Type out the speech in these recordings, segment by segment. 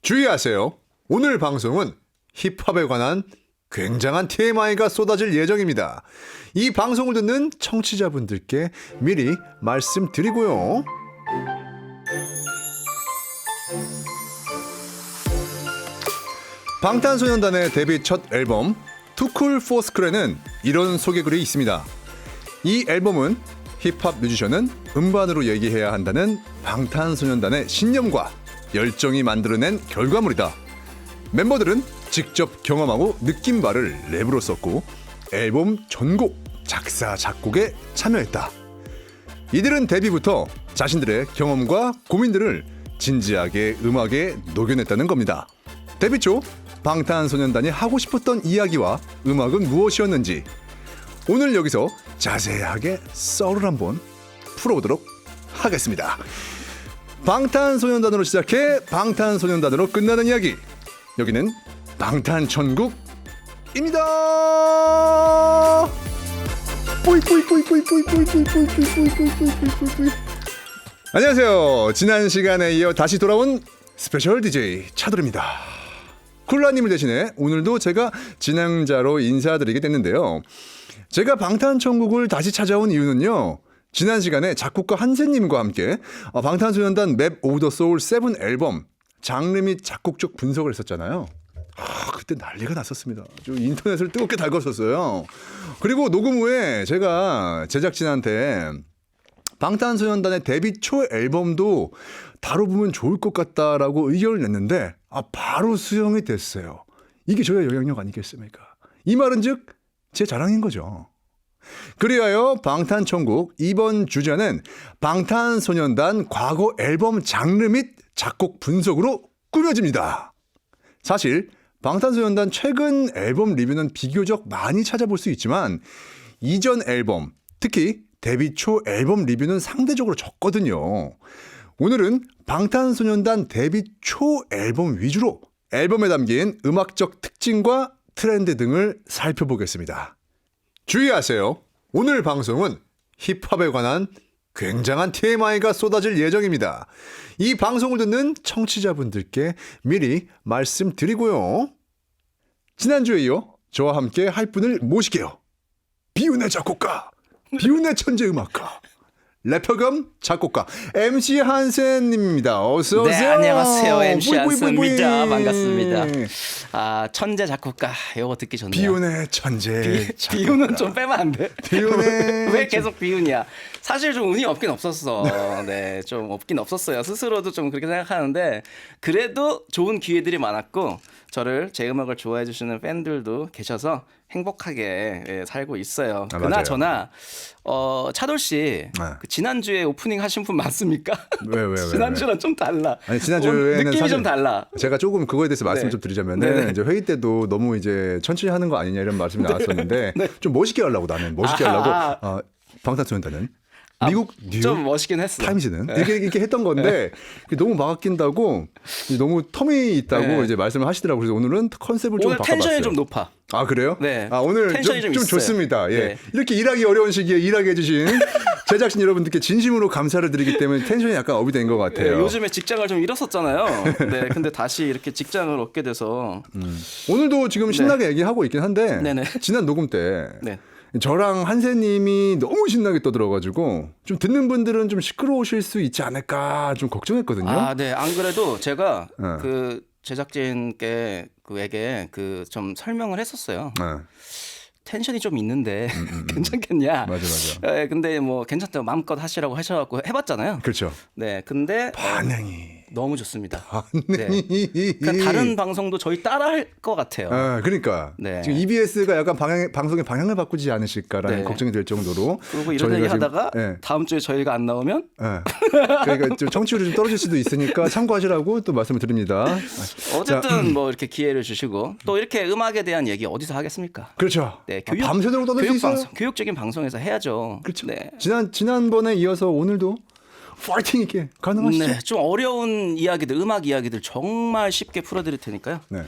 주의하세요. 오늘 방송은 힙합에 관한 굉장한 TMI가 쏟아질 예정입니다. 이 방송을 듣는 청취자분들께 미리 말씀드리고요. 방탄소년단의 데뷔 첫 앨범 Too Cool for School에는 이런 소개글이 있습니다. 이 앨범은 힙합 뮤지션은 음반으로 얘기해야 한다는 방탄소년단의 신념과 열정이 만들어낸 결과물이다. 멤버들은 직접 경험하고 느낀 바를 랩으로 썼고 앨범 전곡 작사 작곡에 참여했다. 이들은 데뷔부터 자신들의 경험과 고민들을 진지하게 음악에 녹여냈다는 겁니다. 데뷔 초 방탄소년단이 하고 싶었던 이야기와 음악은 무엇이었는지 오늘 여기서 자세하게 썰을 한번 풀어보도록 하겠습니다. 방탄소년단으로 시작해 방탄소년단으로 끝나는 이야기. 여기는 방탄천국입니다. 안녕하세요. 지난 시간에 이어 다시 돌아온 스페셜 DJ 차돌입니다. 쿨라님을 대신해 오늘도 제가 진행자로 인사드리게 됐는데요. 제가 방탄천국을 다시 찾아온 이유는요. 지난 시간에 작곡가 한세님과 함께 방탄소년단 맵 오브 더 소울 7 앨범 장르 및 작곡 쪽 분석을 했었잖아요. 그때 난리가 났었습니다. 좀 인터넷을 뜨겁게 달궜었어요. 그리고 녹음 후에 제가 제작진한테 방탄소년단의 데뷔 초 앨범도 다뤄보면 좋을 것 같다라고 의견을 냈는데 바로 수용이 됐어요. 이게 저의 영향력 아니겠습니까? 이 말은 즉 제 자랑인 거죠. 그리하여 방탄천국 이번 주제는 방탄소년단 과거 앨범 장르 및 작곡 분석으로 꾸며집니다. 사실 방탄소년단 최근 앨범 리뷰는 비교적 많이 찾아볼 수 있지만 이전 앨범, 특히 데뷔 초 앨범 리뷰는 상대적으로 적거든요. 오늘은 방탄소년단 데뷔 초 앨범 위주로 앨범에 담긴 음악적 특징과 트렌드 등을 살펴보겠습니다. 주의하세요. 오늘 방송은 힙합에 관한 굉장한 TMI가 쏟아질 예정입니다. 이 방송을 듣는 청취자분들께 미리 말씀드리고요. 지난주에 이어 저와 함께 할 분을 모실게요. 비운의 작곡가, 비운의 천재 음악가, 래퍼 겸 작곡가 MC 한센님입니다. 어서 오세요. 네, 안녕하세요. MC 한센입니다. 반갑습니다. 천재 작곡가 이거 듣기 좋네요. 비운의 천재 작곡가. 비운은 좀 빼면 안 돼? 비운의 왜 계속 비운이야? 사실 좀 운이 없긴 없었어. 네, 좀 없긴 없었어요. 스스로도 좀 그렇게 생각하는데 그래도 좋은 기회들이 많았고 저를 제 음악을 좋아해 주시는 팬들도 계셔서 행복하게 살고 있어요. 그나저나 차돌 씨 그 지난주에 오프닝 하신 분 맞습니까? 왜? 지난주랑 좀 달라. 아니 지난주에는 느낌이 사실 좀 달라. 제가 조금 그거에 대해서 말씀 네. 좀 드리자면은 이제 회의 때도 너무 이제 천천히 하는 거 아니냐 이런 말씀이 나왔었는데 좀 멋있게 하려고 나는 멋있게 하려고 방탄소년단은 미국 뉴욕 좀 멋있긴 했어. 타임즈는 이렇게 했던 건데 너무 막 아낀다고 너무 텀이 있다고 이제 말씀을 하시더라고요. 그래서 오늘은 컨셉을 좀 오늘 바꿔봤어요. 텐션이 좀 높아. 아 그래요? 네. 오늘 텐션이 좀 있어요. 좋습니다. 예. 네. 이렇게 일하기 어려운 시기에 일하게 해주신 제작진 여러분들께 진심으로 감사를 드리기 때문에 텐션이 약간 업이 된 것 같아요. 요즘에 직장을 좀 잃었었잖아요. 네, 근데 다시 이렇게 직장을 얻게 돼서 오늘도 지금 신나게 얘기하고 있긴 한데 네네. 지난 녹음 때 네. 저랑 한세님이 너무 신나게 떠들어가지고 좀 듣는 분들은 좀 시끄러우실 수 있지 않을까 좀 걱정했거든요. 네. 안 그래도 제가 네. 그 제작진께 그에게 그 좀 설명을 했었어요. 네. 텐션이 좀 있는데 괜찮겠냐? 맞아. 근데 뭐 괜찮다고 마음껏 하시라고 하셔갖고 해봤잖아요. 그렇죠. 네, 근데 반응이 너무 좋습니다. 반응이 그러니까 다른 방송도 저희 따라할 것 같아요. 그러니까 네. 지금 EBS가 약간 방송의 방향을 바꾸지 않으실까라는 네. 걱정이 될 정도로 그리고 이런 얘기 하다가 지금, 다음 주에 저희가 안 나오면 그러니까 좀 청취율이 좀 떨어질 수도 있으니까 참고하시라고 또 말씀을 드립니다. 어쨌든 뭐 이렇게 기회를 주시고 또 이렇게 음악에 대한 얘기 어디서 하겠습니까? 그렇죠. 네, 밤새도록 떠들 수 있어요. 방송, 교육적인 방송에서 해야죠. 그렇죠. 네. 지난번에 이어서 오늘도 파이팅 있게 가능하시죠? 네, 좀 어려운 이야기들, 음악 이야기들 정말 쉽게 풀어드릴 테니까요. 네.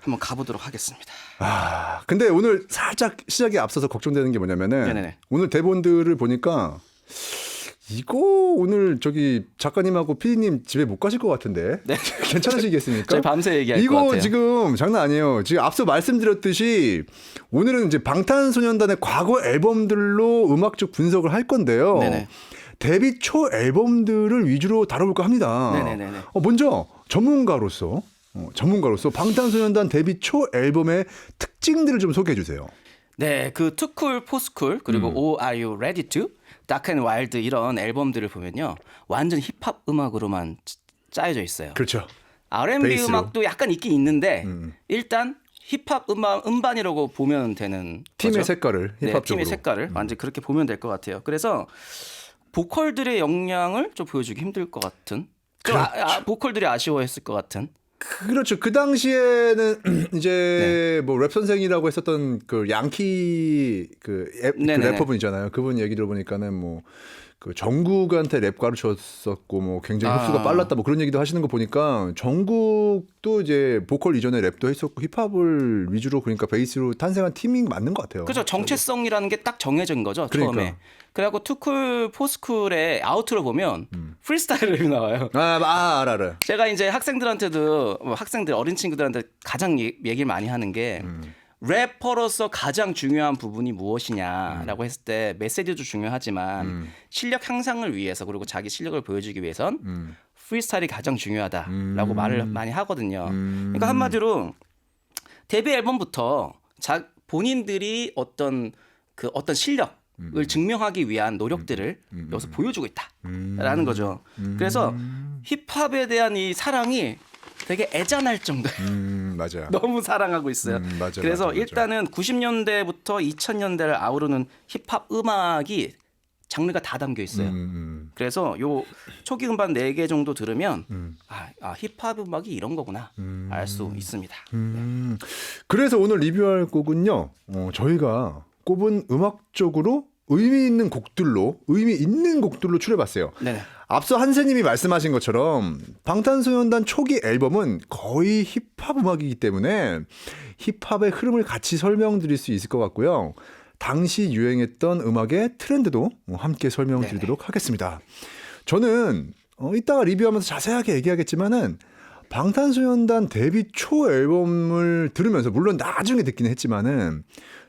한번 가보도록 하겠습니다. 근데 오늘 살짝 시작에 앞서서 걱정되는 게 뭐냐면은 네네네. 오늘 대본들을 보니까 이거 오늘 저기 작가님하고 PD님 집에 못 가실 것 같은데. 네. 괜찮으시겠습니까? 저희 밤새 얘기할 것 이거 같아요. 지금 장난 아니에요. 지금 앞서 말씀드렸듯이 오늘은 이제 방탄소년단의 과거 앨범들로 음악적 분석을 할 건데요. 네네. 데뷔 초 앨범들을 위주로 다뤄볼까 합니다. 네네네네. 먼저 전문가로서 방탄소년단 데뷔 초 앨범의 특징들을 좀 소개해 주세요. 네, 그 투쿨, 포스쿨 그리고 Oh Are You Ready To, Dark and Wild 이런 앨범들을 보면요, 완전 힙합 음악으로만 짜여져 있어요. 그렇죠. R&B 베이스로. 음악도 약간 있긴 있는데 일단 힙합 음반이라고 보면 되는 팀의 거죠. 색깔을 네, 힙합적으로. 팀의 색깔을 완전 그렇게 보면 될 것 같아요. 그래서 보컬들의 역량을 좀 보여주기 힘들 것 같은. 좀 보컬들이 아쉬워했을 것 같은. 그렇죠. 그 당시에는 이제 뭐 랩 선생이라고 했었던 그 양키 그 네네네. 래퍼분 있잖아요. 그분 얘기 들어보니까는 뭐 그 정국한테 랩 가르쳤었고 뭐 굉장히 흡수가 빨랐다 뭐 그런 얘기도 하시는 거 보니까 정국도 이제 보컬 이전에 랩도 했었고 힙합을 위주로 그러니까 베이스로 탄생한 팀인 게 맞는 것 같아요. 그죠. 정체성이라는 게 딱 정해진 거죠. 그러니까. 처음에. 그래갖고 투쿨, 포스쿨의 아우트로 보면 프리스타일 랩이 나와요. 알아. 제가 이제 학생들한테도 어린 친구들한테 가장 얘기를 많이 하는 게 래퍼로서 가장 중요한 부분이 무엇이냐라고 했을 때 메시지도 중요하지만 실력 향상을 위해서 그리고 자기 실력을 보여주기 위해선 프리스타일이 가장 중요하다라고 말을 많이 하거든요. 그러니까 한마디로 데뷔 앨범부터 본인들이 어떤 실력을 증명하기 위한 노력들을 여기서 보여주고 있다라는 거죠. 그래서 힙합에 대한 이 사랑이 되게 애잔할 정도예요. 맞아요. 너무 사랑하고 있어요. 맞아, 그래서 맞아. 일단은 90년대부터 2000년대를 아우르는 힙합 음악이 장르가 다 담겨 있어요. 그래서 요 초기 음반 4개 정도 들으면 힙합 음악이 이런 거구나 알 수 있습니다. 그래서 오늘 리뷰할 곡은요. 저희가 꼽은 음악적으로 의미 있는 곡들로 추려봤어요. 네. 앞서 한세님이 말씀하신 것처럼 방탄소년단 초기 앨범은 거의 힙합 음악이기 때문에 힙합의 흐름을 같이 설명드릴 수 있을 것 같고요. 당시 유행했던 음악의 트렌드도 함께 설명드리도록 하겠습니다. 저는 이따가 리뷰하면서 자세하게 얘기하겠지만은 방탄소년단 데뷔 초 앨범을 들으면서 물론 나중에 듣기는 했지만은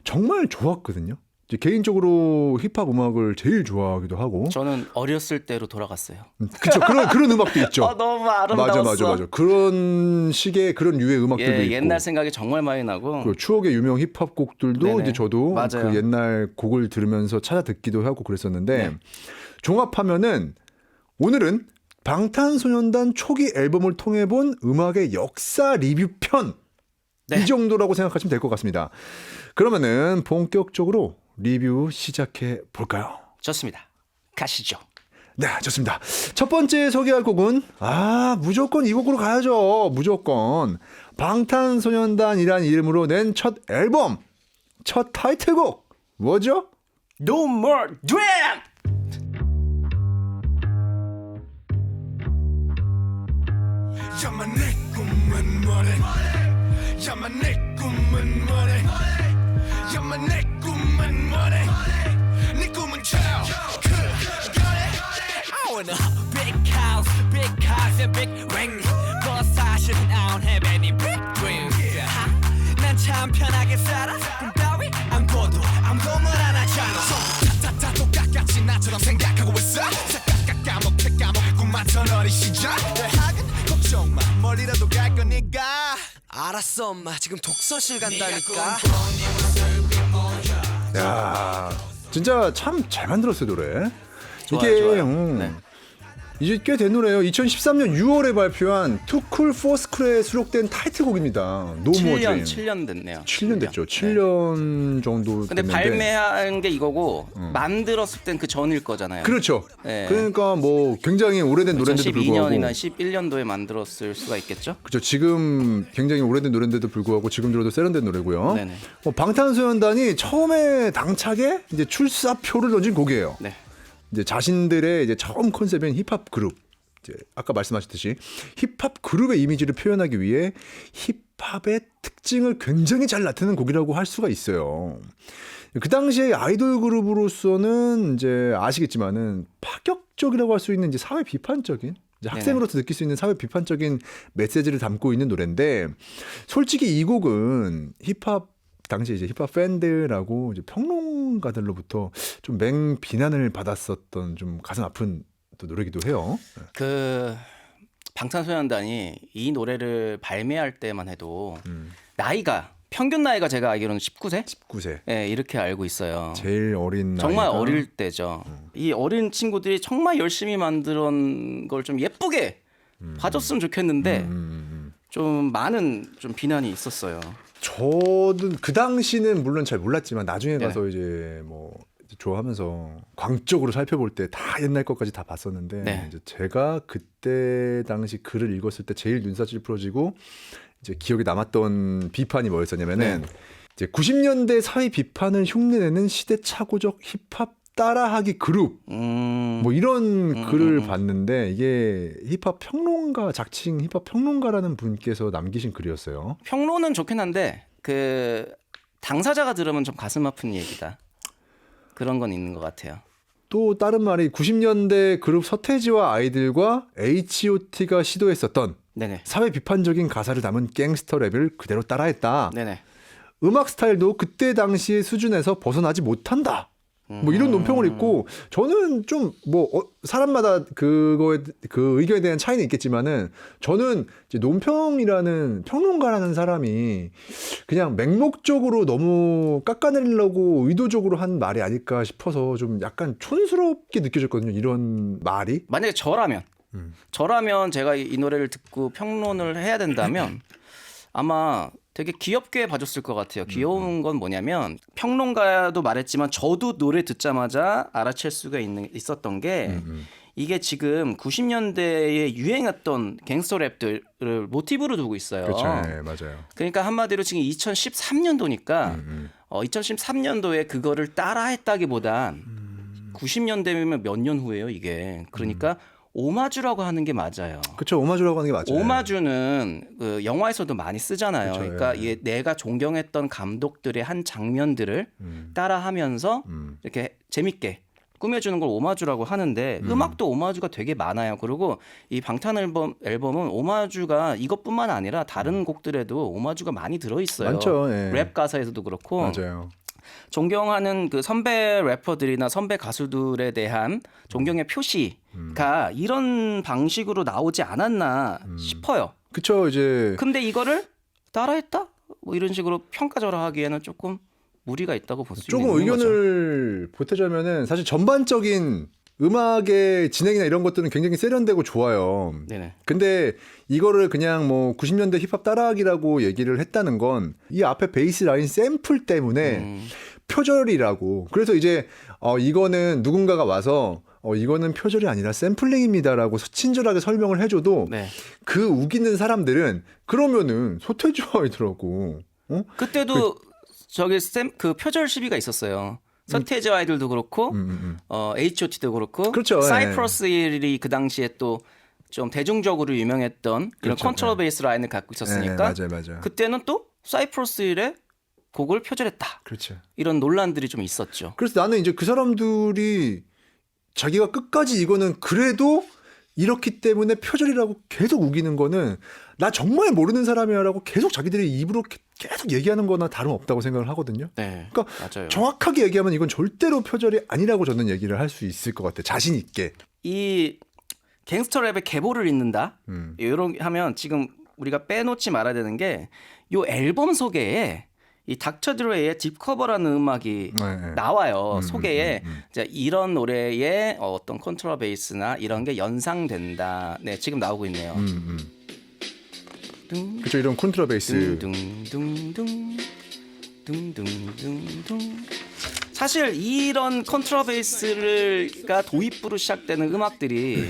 정말 좋았거든요. 개인적으로 힙합 음악을 제일 좋아하기도 하고. 저는 어렸을 때로 돌아갔어요. 그렇죠. 그런 음악도 있죠. 너무 아름다웠어. 맞아. 그런 식의 그런 유의 음악들도 있고. 옛날 생각이 정말 많이 나고. 그리고 추억의 유명 힙합 곡들도 네네. 이제 저도 맞아요. 그 옛날 곡을 들으면서 찾아 듣기도 하고 그랬었는데 네. 종합하면은 오늘은 방탄소년단 초기 앨범을 통해 본 음악의 역사 리뷰 편. 네. 이 정도라고 생각하시면 될 것 같습니다. 그러면은 본격적으로 리뷰 시작해 볼까요? 좋습니다. 가시죠. 네, 좋습니다. 첫 번째 소개할 곡은 무조건 이 곡으로 가야죠. 무조건 방탄소년단이란 이름으로 낸 첫 앨범, 첫 타이틀곡 뭐죠? No More Dream. 야마 내 꿈은 뭐래 야마 내 꿈은 뭐래 야마 내 꿈은 뭐래 네 꿈은 child I want a big house, big cars and big rings But 사실은 I don't have any big dreams 난 참 편하게 살아 꿈 따위 안 꿔도 아무도 말 안 하잖아 다다다 똑같이 나처럼 생각하고 있어 까먹 꿈만던 어린 시절 왜 하긴 걱정 마 멀리라도 갈 거니까 알았어 엄마 지금 독서실 간다니까 야, 진짜 참 잘 만들었어요 노래. 좋아요. 네. 이제 꽤 된 노래예요. 2013년 6월에 발표한 투쿨 포스쿨에 수록된 타이틀곡입니다. No More Dream. 7년 됐네요. 7년 됐죠. 네. 7년 정도 근데 됐는데. 발매한 게 이거고 만들었을 땐 그 전일 거잖아요. 그렇죠. 네. 그러니까 뭐 굉장히 오래된 노래인데도 불구하고 2012년이나 11년도에 만들었을 수가 있겠죠? 그렇죠. 지금 굉장히 오래된 노래인데도 불구하고 지금 들어도 세련된 노래고요. 네네. 방탄소년단이 처음에 당차게 이제 출사표를 던진 곡이에요. 네. 이제 자신들의 이제 처음 컨셉인 힙합 그룹. 이제 아까 말씀하셨듯이 힙합 그룹의 이미지를 표현하기 위해 힙합의 특징을 굉장히 잘 나타내는 곡이라고 할 수가 있어요. 그 당시에 아이돌 그룹으로서는 이제 아시겠지만은 파격적인 적극적이라고 할 수 있는 이제 사회 비판적인 이제 학생으로서 느낄 수 있는 사회 비판적인 메시지를 담고 있는 노래인데 솔직히 이 곡은 힙합 당시 이제 힙합 팬들하고 이제 평론가들로부터 좀 맹비난을 받았었던 좀 가슴 아픈 또 노래기도 해요. 그 방탄소년단이 이 노래를 발매할 때만 해도 나이가 평균 나이가 제가 알기로는 19세? 19세. 네, 이렇게 알고 있어요. 제일 어린 정말 나이가 어릴 때죠. 이 어린 친구들이 정말 열심히 만든 걸 좀 예쁘게 봐줬으면 좋겠는데 좀 많은 좀 비난이 있었어요. 저는 그 당시는 물론 잘 몰랐지만 나중에 가서 이제 뭐 좋아하면서 광적으로 살펴볼 때 다 옛날 것까지 다 봤었는데 네. 이제 제가 그때 당시 글을 읽었을 때 제일 눈살 찌푸려지고 이제 기억에 남았던 비판이 뭐였었냐면은 이제 90년대 사회 비판을 흉내내는 시대착오적 힙합 따라하기 그룹 뭐 이런 글을 봤는데 이게 힙합 평론가 자칭 힙합 평론가라는 분께서 남기신 글이었어요. 평론은 좋긴 한데 그 당사자가 들으면 좀 가슴 아픈 얘기다. 그런 건 있는 것 같아요. 또 다른 말이 90년대 그룹 서태지와 아이들과 H.O.T가 시도했었던 네네. 사회 비판적인 가사를 담은 갱스터 랩을 그대로 따라했다. 네네. 음악 스타일도 그때 당시의 수준에서 벗어나지 못한다. 뭐 이런 논평을 읽고 저는 좀 뭐 사람마다 그거에 그 의견에 대한 차이는 있겠지만은 저는 이제 논평이라는 평론가라는 사람이 그냥 맹목적으로 너무 깎아내리려고 의도적으로 한 말이 아닐까 싶어서 좀 약간 촌스럽게 느껴졌거든요. 이런 말이. 만약에 저라면 제가 이 노래를 듣고 평론을 해야 된다면 아마 되게 귀엽게 봐줬을 것 같아요. 귀여운 건 뭐냐면 평론가도 말했지만 저도 노래 듣자마자 알아챌 수가 있었던 게 이게 지금 90년대에 유행했던 갱스터 랩들을 모티브로 두고 있어요. 그렇죠. 네, 맞아요. 그러니까 한마디로 지금 2013년도니까 2013년도에 그거를 따라했다기보단 90년대면 몇 년 후예요, 이게. 그러니까 오마주라고 하는 게 맞아요. 그렇죠. 오마주라고 하는 게 맞죠. 오마주는 그 영화에서도 많이 쓰잖아요. 그쵸, 그러니까 이게 내가 존경했던 감독들의 한 장면들을 따라하면서 이렇게 재밌게 꾸며주는 걸 오마주라고 하는데 음악도 오마주가 되게 많아요. 그리고 이 방탄 앨범은 오마주가 이것뿐만 아니라 다른 곡들에도 오마주가 많이 들어있어요. 많죠. 예. 랩 가사에서도 그렇고. 맞아요. 존경하는 그 선배 래퍼들이나 선배 가수들에 대한 존경의 표시가 이런 방식으로 나오지 않았나 싶어요. 그쵸. 이제 근데 이거를 따라했다? 뭐 이런 식으로 평가절하하기에는 조금 무리가 있다고 볼 수 있는 조금 거죠. 의견을 보태자면은 사실 전반적인 음악의 진행이나 이런 것들은 굉장히 세련되고 좋아요. 네네. 근데 이거를 그냥 뭐 90년대 힙합 따라하기라고 얘기를 했다는 건 이 앞에 베이스 라인 샘플 때문에 표절이라고. 그래서 이제 이거는 누군가가 와서 이거는 표절이 아니라 샘플링입니다라고 친절하게 설명을 해줘도 네. 그 우기는 사람들은 그러면은 소태지 아이들하고 그때도 저기 그 표절 시비가 있었어요. 서태지 아이들도 그렇고 H.O.T도 그렇고 그렇죠. 사이프러스 힐이 그 당시에 또 좀 대중적으로 유명했던 이런 그렇죠. 컨트롤 베이스 라인을 갖고 있었으니까 맞아요. 그때는 또 사이프러스 힐의 곡을 표절했다. 그렇죠. 이런 논란들이 좀 있었죠. 그래서 나는 이제 그 사람들이 자기가 끝까지 이거는 그래도 이렇기 때문에 표절이라고 계속 우기는 거는 나 정말 모르는 사람이야라고 계속 자기들이 입으로 계속 얘기하는 거나 다름없다고 생각을 하거든요. 네, 그러니까 맞아요. 정확하게 얘기하면 이건 절대로 표절이 아니라고 저는 얘기를 할 수 있을 것 같아요. 자신 있게. 이 갱스터 랩의 계보를 잇는다. 이런 하면 지금 우리가 빼놓지 말아야 되는 게 이 앨범 소개에 이 닥터 드레의 딥커버라는 음악이 나와요. 소개에 이제 이런 노래의 어떤 컨트롤 베이스나 이런 게 연상된다. 네, 지금 나오고 있네요. 그렇죠. 이런 콘트라베이스. 둥둥둥둥 둥둥둥둥. 사실 이런 컨트롤 베이스가 도입부로 시작되는 음악들이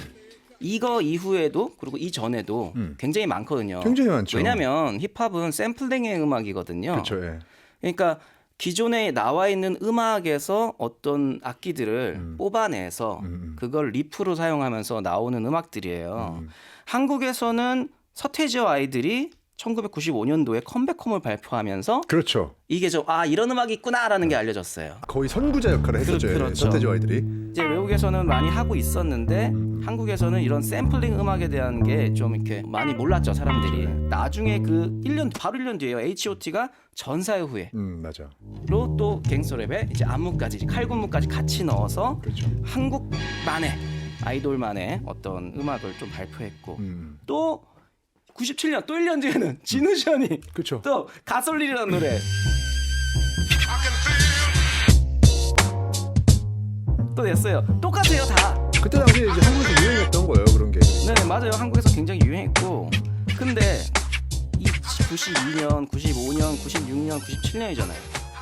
이거 이후에도 그리고 이전에도 굉장히 많거든요. 굉장히 많죠. 왜냐하면 힙합은 샘플링의 음악이거든요. 그렇죠. 예. 그러니까 기존에 나와 있는 음악에서 어떤 악기들을 뽑아내서 그걸 리프로 사용하면서 나오는 음악들이에요. 한국에서는 서태지와 아이들이 1995년도에 컴백홈을 발표하면서 그렇죠. 이게 좀 이런 음악이 있구나라는 게 알려졌어요. 거의 선구자 역할을 했었죠. 그렇죠. 서태지 아이들이. 이제 외국에서는 많이 하고 있었는데 한국에서는 이런 샘플링 음악에 대한 게 좀 이렇게 많이 몰랐죠 사람들이. 나중에 그 1년 바로 1년 뒤에요. H.O.T.가 전사의 후예로 맞아. 또 갱스터랩에 이제 안무까지 칼군무까지 같이 넣어서 그렇죠. 한국만의 아이돌만의 어떤 음악을 좀 발표했고 또 97년 또 1년 뒤에는 진우션이 그렇죠. 또 가솔린이라는 노래 또 냈어요. 똑같아요 다. 그때 당시에 이제 한국에서 유행했던 거예요 그런 게. 네 맞아요. 한국에서 굉장히 유행했고 근데 이 92년, 95년, 96년, 97년이잖아요.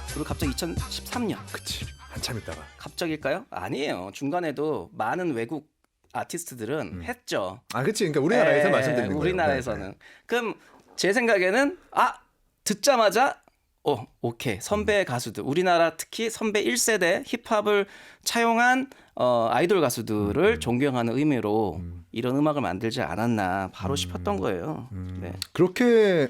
그리고 갑자기 2013년 그치. 한참 있다가. 갑자기일까요? 아니에요. 중간에도 많은 외국 아티스트들은 했죠. 그치. 그러니까 우리나라에서 말씀드리는 거예요. 우리나라에서는. 네. 그럼 제 생각에는 듣자마자 오케이. 선배 가수들. 우리나라 특히 선배 1세대 힙합을 차용한 아이돌 가수들을 존경하는 의미로 이런 음악을 만들지 않았나 바로 싶었던 거예요. 네. 그렇게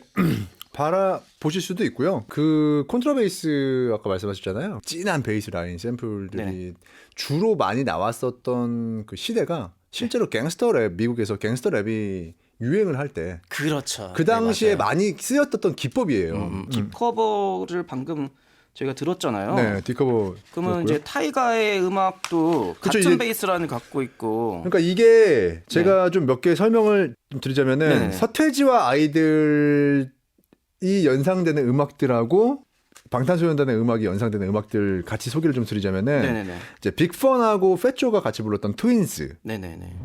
바라보실 수도 있고요. 그 콘트라베이스 아까 말씀하셨잖아요. 진한 베이스 라인 샘플들이 네. 주로 많이 나왔었던 그 시대가 실제로 갱스터 랩, 미국에서 갱스터 랩이 유행을 할 때 그 그렇죠. 당시에 네, 맞아요. 많이 쓰였던 기법이에요. 딥커버를 방금 저희가 들었잖아요. 네, 디커버. 그러면 이제 타이가의 음악도 그쵸, 같은 이제- 베이스라인을 갖고 있고 그러니까 이게 제가 좀 몇 개 설명을 좀 드리자면은 네네. 서태지와 아이들이 연상되는 음악들하고 방탄소년단의 음악이 연상되는 음악들 같이 소개를 좀 드리자면은 네네네. 이제 빅펀하고 페쪼가 같이 불렀던 네네네.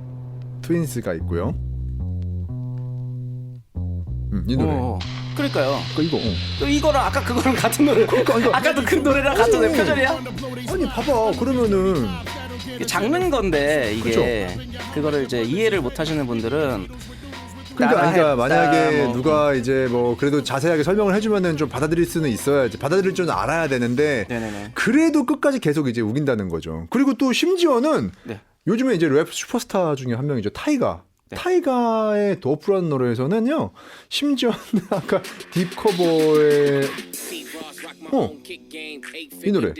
트윈스가 있고요. 이 노래. 그러니까요. 이거. 또 이거랑 아까 그거랑 같은 노래. 이거. 아까도 그 노래랑 같은 노래 표절이야? 아니 봐봐. 그러면은 이게 장르인 건데 이게 그거를 이제 이해를 못 하시는 분들은 그러니까 따라했다, 만약에 뭐. 누가 이제 뭐 그래도 자세하게 설명을 해주면은 좀 받아들일 수는 있어야지. 받아들일 줄은 알아야 되는데 네네네. 그래도 끝까지 계속 이제 우긴다는 거죠. 그리고 또 심지어는 네. 요즘에 이제 랩 슈퍼스타 중에 한 명이죠. 타이가. 네. 타이가의 도프라는 노래에서는요. 심지어는 아까 딥커버의 이 노래.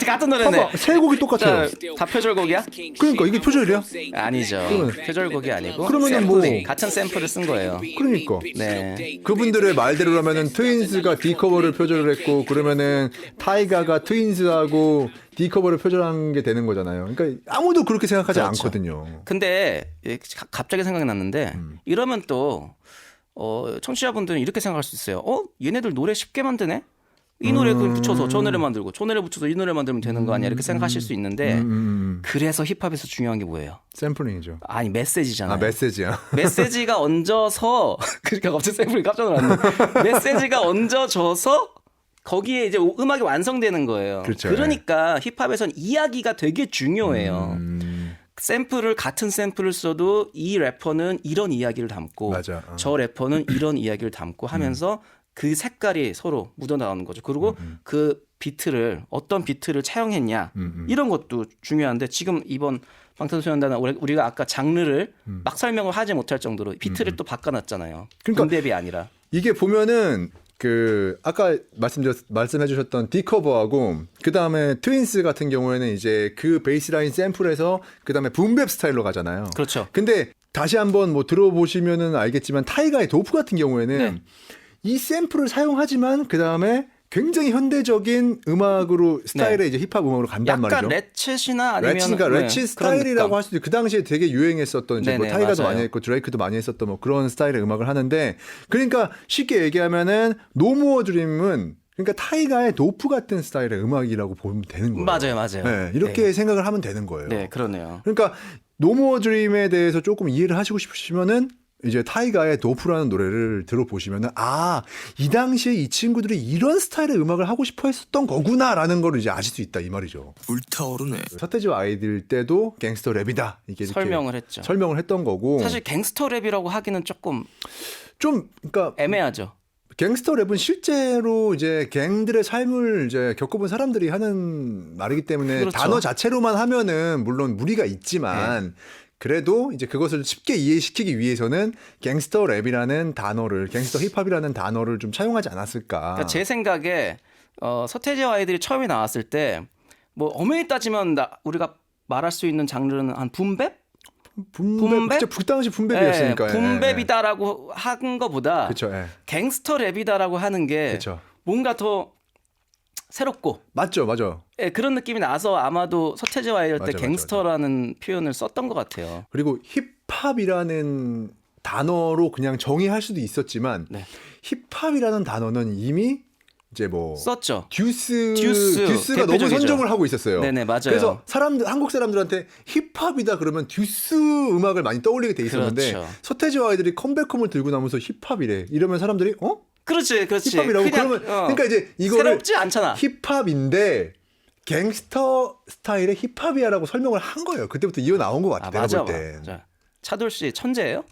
같은 노래네. 봐봐. 세 곡이 똑같아요. 다 표절곡이야? 그러니까 이게 표절이야? 아니죠. 그러면- 표절곡이 아니고 그러면은 뭐- 샘플링. 같은 샘플을 쓴 거예요. 그러니까. 네. 그분들의 말대로라면은 트윈스가 디커버를 표절을 했고 그러면은 타이가가 트윈스하고 디커버를 표절한 게 되는 거잖아요. 그러니까 아무도 그렇게 생각하지 그렇죠. 않거든요. 근데 갑자기 생각이 났는데 이러면 또 청취자분들은 이렇게 생각할 수 있어요. 얘네들 노래 쉽게 만드네? 이 노래 그걸 붙여서 저 노래 만들고 저 노래 붙여서 이 노래 만들면 되는 거 아니야? 이렇게 생각하실 수 있는데 그래서 힙합에서 중요한 게 뭐예요? 샘플링이죠. 아니 메시지잖아요. 메시지야. 메시지가 얹어서 그러니까 갑자기 샘플이 깜짝 놀랐네. 메시지가 얹어져서 거기에 이제 음악이 완성되는 거예요. 그렇죠. 그러니까 힙합에선 이야기가 되게 중요해요. 샘플을 같은 샘플을 써도 이 래퍼는 이런 이야기를 담고 맞아. 저 래퍼는 이런 이야기를 담고 하면서 그 색깔이 서로 묻어 나오는 거죠. 그리고 그 비트를 어떤 비트를 차용했냐 이런 것도 중요한데 지금 이번 방탄소년단은 우리가 아까 장르를 막 설명을 하지 못할 정도로 비트를 또 바꿔놨잖아요. 그러니까 군대비 아니라. 이게 보면은 그 아까 말씀해 주셨던 디커버하고 그다음에 트윈스 같은 경우에는 이제 그 베이스라인 샘플에서 그다음에 붐랩 스타일로 가잖아요. 그렇죠. 근데 다시 한번 뭐 들어보시면은 알겠지만 타이가의 도프 같은 경우에는 네. 이 샘플을 사용하지만 그다음에 굉장히 현대적인 음악으로 스타일의 이제 힙합 음악으로 간단 약간 말이죠. 렛챗이나 아니면 그러니까 렛치 스타일이라고 할 수도 있고 그 당시에 되게 유행했었던 이제 뭐 네네, 타이가도 맞아요. 많이 했고 드레이크도 많이 했었던 뭐 그런 스타일의 음악을 하는데 그러니까 쉽게 얘기하면은 노모어 드림은 그러니까 타이가의 도프 같은 스타일의 음악이라고 보면 되는 거예요. 맞아요. 네, 이렇게 생각을 하면 되는 거예요. 네, 그러네요. 그러니까 노모어 드림에 대해서 조금 이해를 하시고 싶으시면은 이제 타이가의 도프라는 노래를 들어보시면은 이 당시에 이 친구들이 이런 스타일의 음악을 하고 싶어 했었던 거구나라는 걸 이제 아실 수 있다 이 말이죠. 불타오르네. 서태지와 아이들 때도 갱스터 랩이다 이게 이렇게 설명을 했죠. 설명을 했던 거고 사실 갱스터 랩이라고 하기는 조금 좀 그러니까 애매하죠. 갱스터 랩은 실제로 이제 갱들의 삶을 이제 겪어본 사람들이 하는 말이기 때문에 그렇죠. 단어 자체로만 하면은 물론 무리가 있지만 그래도 이제 그것을 쉽게 이해시키기 위해서는 갱스터 랩이라는 단어를, 갱스터 힙합이라는 단어를 좀 차용하지 않았을까. 그러니까 제 생각에 서태지와 아이들이 처음에 나왔을 때 뭐 엄연히 따지면 우리가 말할 수 있는 장르는 한 붐백? 붐백? 진짜 그 당시 붐백이었으니까. 예, 붐백이다라고 한 거보다 그쵸, 예. 갱스터 랩이다라고 하는 게 그쵸. 뭔가 더 새롭고 맞죠, 맞아. 예, 그런 느낌이 나서 아마도 서태지와 아이들 때 맞아, 갱스터라는 표현을 썼던 것 같아요. 그리고 힙합이라는 단어로 그냥 정의할 수도 있었지만 네. 힙합이라는 단어는 이미 이제 뭐 썼죠. 듀스가 너무 대표적이죠. 선정을 하고 있었어요. 네네, 맞아요. 그래서 한국 사람들한테 힙합이다 그러면 듀스 음악을 많이 떠올리게 돼 있었는데 그렇죠. 서태지와 아이들이 컴백홈을 들고 나면서 힙합이래. 이러면 사람들이 그렇지. 힙합이라고 그냥, 그러면 그러니까 이제 이거를 새롭지 않잖아. 힙합인데 갱스터 스타일의 힙합이야라고 설명을 한 거예요. 그때부터 이어 나온 것 같아. 내가 맞아. 볼 때. 맞아. 차돌 씨 천재예요?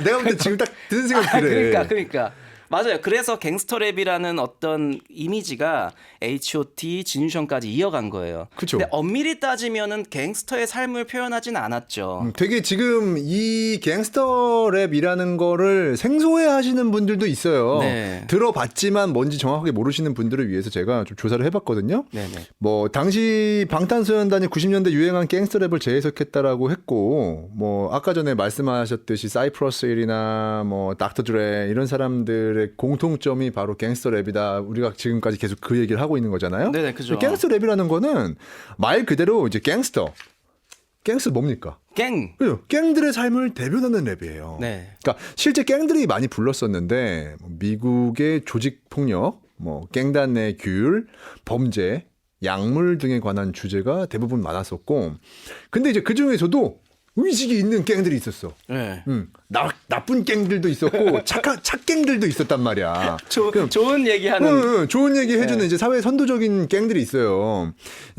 내가 볼 때 지금 딱 드는 생각 그래. 그러니까 맞아요. 그래서 갱스터 랩이라는 어떤 이미지가 H.O.T. 진유션까지 이어간 거예요. 그쵸. 근데 엄밀히 따지면은 갱스터의 삶을 표현하진 않았죠. 되게 지금 이 갱스터 랩이라는 거를 생소해 하시는 분들도 있어요. 네. 들어봤지만 뭔지 정확하게 모르시는 분들을 위해서 제가 좀 조사를 해봤거든요. 네네. 뭐 당시 방탄소년단이 90년대 유행한 갱스터 랩을 재해석했다라고 했고, 뭐 아까 전에 말씀하셨듯이 사이프러스 힐이나 뭐 닥터 드레 이런 사람들의 공통점이 바로 갱스터 랩이다. 우리가 지금까지 계속 그 얘기를 하고 있는 거잖아요. 네네, 그죠. 갱스터 랩이라는 거는 말 그대로 이제 갱스터 뭡니까? 갱. 갱들의 삶을 대변하는 랩이에요. 네. 그러니까 실제 갱들이 많이 불렀었는데 미국의 조직 폭력, 뭐 갱단 내 규율, 범죄, 약물 등에 관한 주제가 대부분 많았었고, 근데 이제 그 중에서도 의식이 있는 갱들이 있었어. 네. 나쁜 갱들도 있었고 착갱들도 있었단 말이야. 좋은 얘기하는. 좋은 얘기 해주는 이제 사회 선도적인 갱들이 있어요.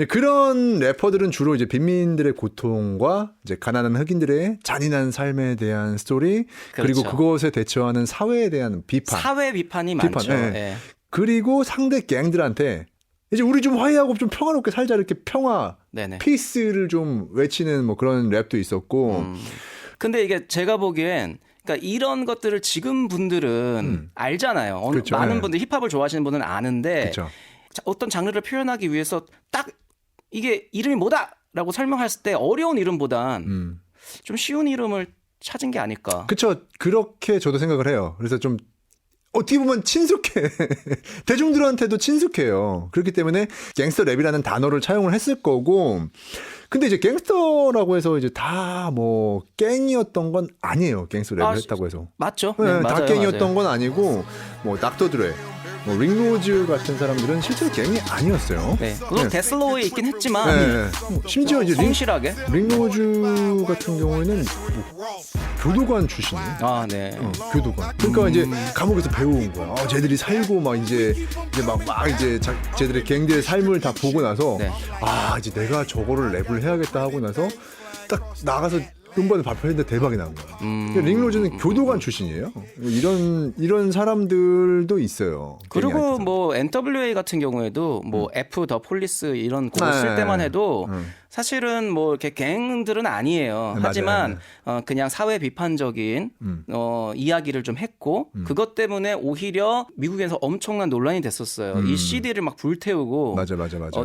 그런 래퍼들은 주로 이제 빈민들의 고통과 이제 가난한 흑인들의 잔인한 삶에 대한 스토리, 그리고 그렇죠. 그것에 대처하는 사회에 대한 비판. 사회 비판이 많죠. 예. 예. 그리고 상대 갱들한테 이제 우리 좀 화해하고 좀 평화롭게 살자 이렇게 평화, 네네. 피스를 좀 외치는 뭐 그런 랩도 있었고. 근데 이게 제가 보기엔 그러니까 이런 것들을 지금 분들은 알잖아요. 그렇죠. 많은 네. 분들 힙합을 좋아하시는 분은 아는데 그렇죠. 어떤 장르를 표현하기 위해서 딱 이게 이름이 뭐다라고 설명했을 때 어려운 이름보단 좀 쉬운 이름을 찾은 게 아닐까. 그쵸. 그렇게 저도 생각을 해요. 그래서 좀 어떻게 보면 친숙해. 대중들한테도 친숙해요. 그렇기 때문에 갱스터 랩이라는 단어를 차용을 했을 거고. 근데 이제 갱스터라고 해서 이제 다 뭐 갱이었던 건 아니에요. 갱스터 랩을 했다고 해서. 맞죠? 네, 맞아요, 다 갱이었던 맞아요. 건 아니고 뭐 닥터 드레, 뭐 링로즈 같은 사람들은 실제로 갱이 아니었어요. 네. 물론 데슬로우에 있긴 했지만 네. 심지어 이제 성실하게. 링로즈 같은 경우에는 뭐 교도관 출신이에요. 아, 네. 교도관. 그러니까 이제 감옥에서 배워온 거야. 쟤들이 살고 막 이제 막 이제 쟤들의 갱들의 삶을 다 보고 나서 네. 이제 내가 저거를 랩을 해야겠다 하고 나서 딱 나가서 음반을 발표했는데 대박이 난 거야. 그러니까 링로즈는 교도관 출신이에요. 이런 사람들도 있어요. 그리고 갱이 뭐 NWA 같은 경우에도 뭐 F 더 폴리스 이런 곡을 쓸 네. 때만 해도 사실은 뭐 이렇게 갱들은 아니에요. 네, 하지만 그냥 사회 비판적인 이야기를 좀 했고 그것 때문에 오히려 미국에서 엄청난 논란이 됐었어요. 이 CD를 막 불태우고 맞아.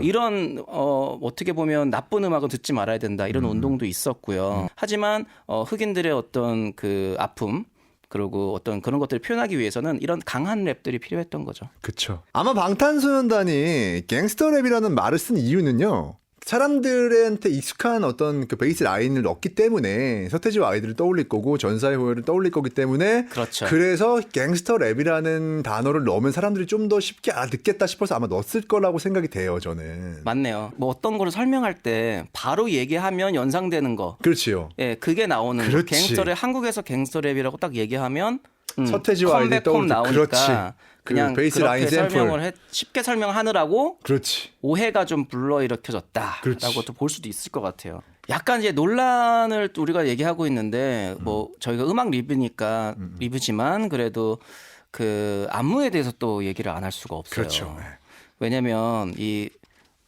이런 어떻게 보면 나쁜 음악은 듣지 말아야 된다 이런 운동도 있었고요. 하지만 흑인들의 어떤 그 아픔 그리고 어떤 그런 것들을 표현하기 위해서는 이런 강한 랩들이 필요했던 거죠. 그렇죠. 아마 방탄소년단이 갱스터 랩이라는 말을 쓴 이유는요. 사람들한테 익숙한 어떤 그 베이스 라인을 넣기 때문에 서태지와 아이들을 떠올릴 거고 전사의 호요를 떠올릴 거기 때문에 그렇죠. 그래서 갱스터 랩이라는 단어를 넣으면 사람들이 좀 더 쉽게 알아듣겠다 싶어서 아마 넣었을 거라고 생각이 돼요, 저는. 맞네요. 뭐 어떤 거를 설명할 때 바로 얘기하면 연상되는 거. 그렇지요. 예, 그게 나오는 거. 그렇지. 갱스터랩 한국에서 갱스터랩이라고 딱 얘기하면 서태지와 아이들 컴백홈 떠올릴 때 나오니까 그렇지. 그냥 베이스 그렇게 라인 샘플. 설명을 쉽게 설명하느라고 그렇지. 오해가 좀 불러일으켰었다라고 그렇지. 또 볼 수도 있을 것 같아요. 약간 이제 논란을 또 우리가 얘기하고 있는데 뭐 저희가 음악 리뷰니까 리뷰지만 그래도 그 안무에 대해서 또 얘기를 안 할 수가 없어요. 그렇죠. 왜냐면 이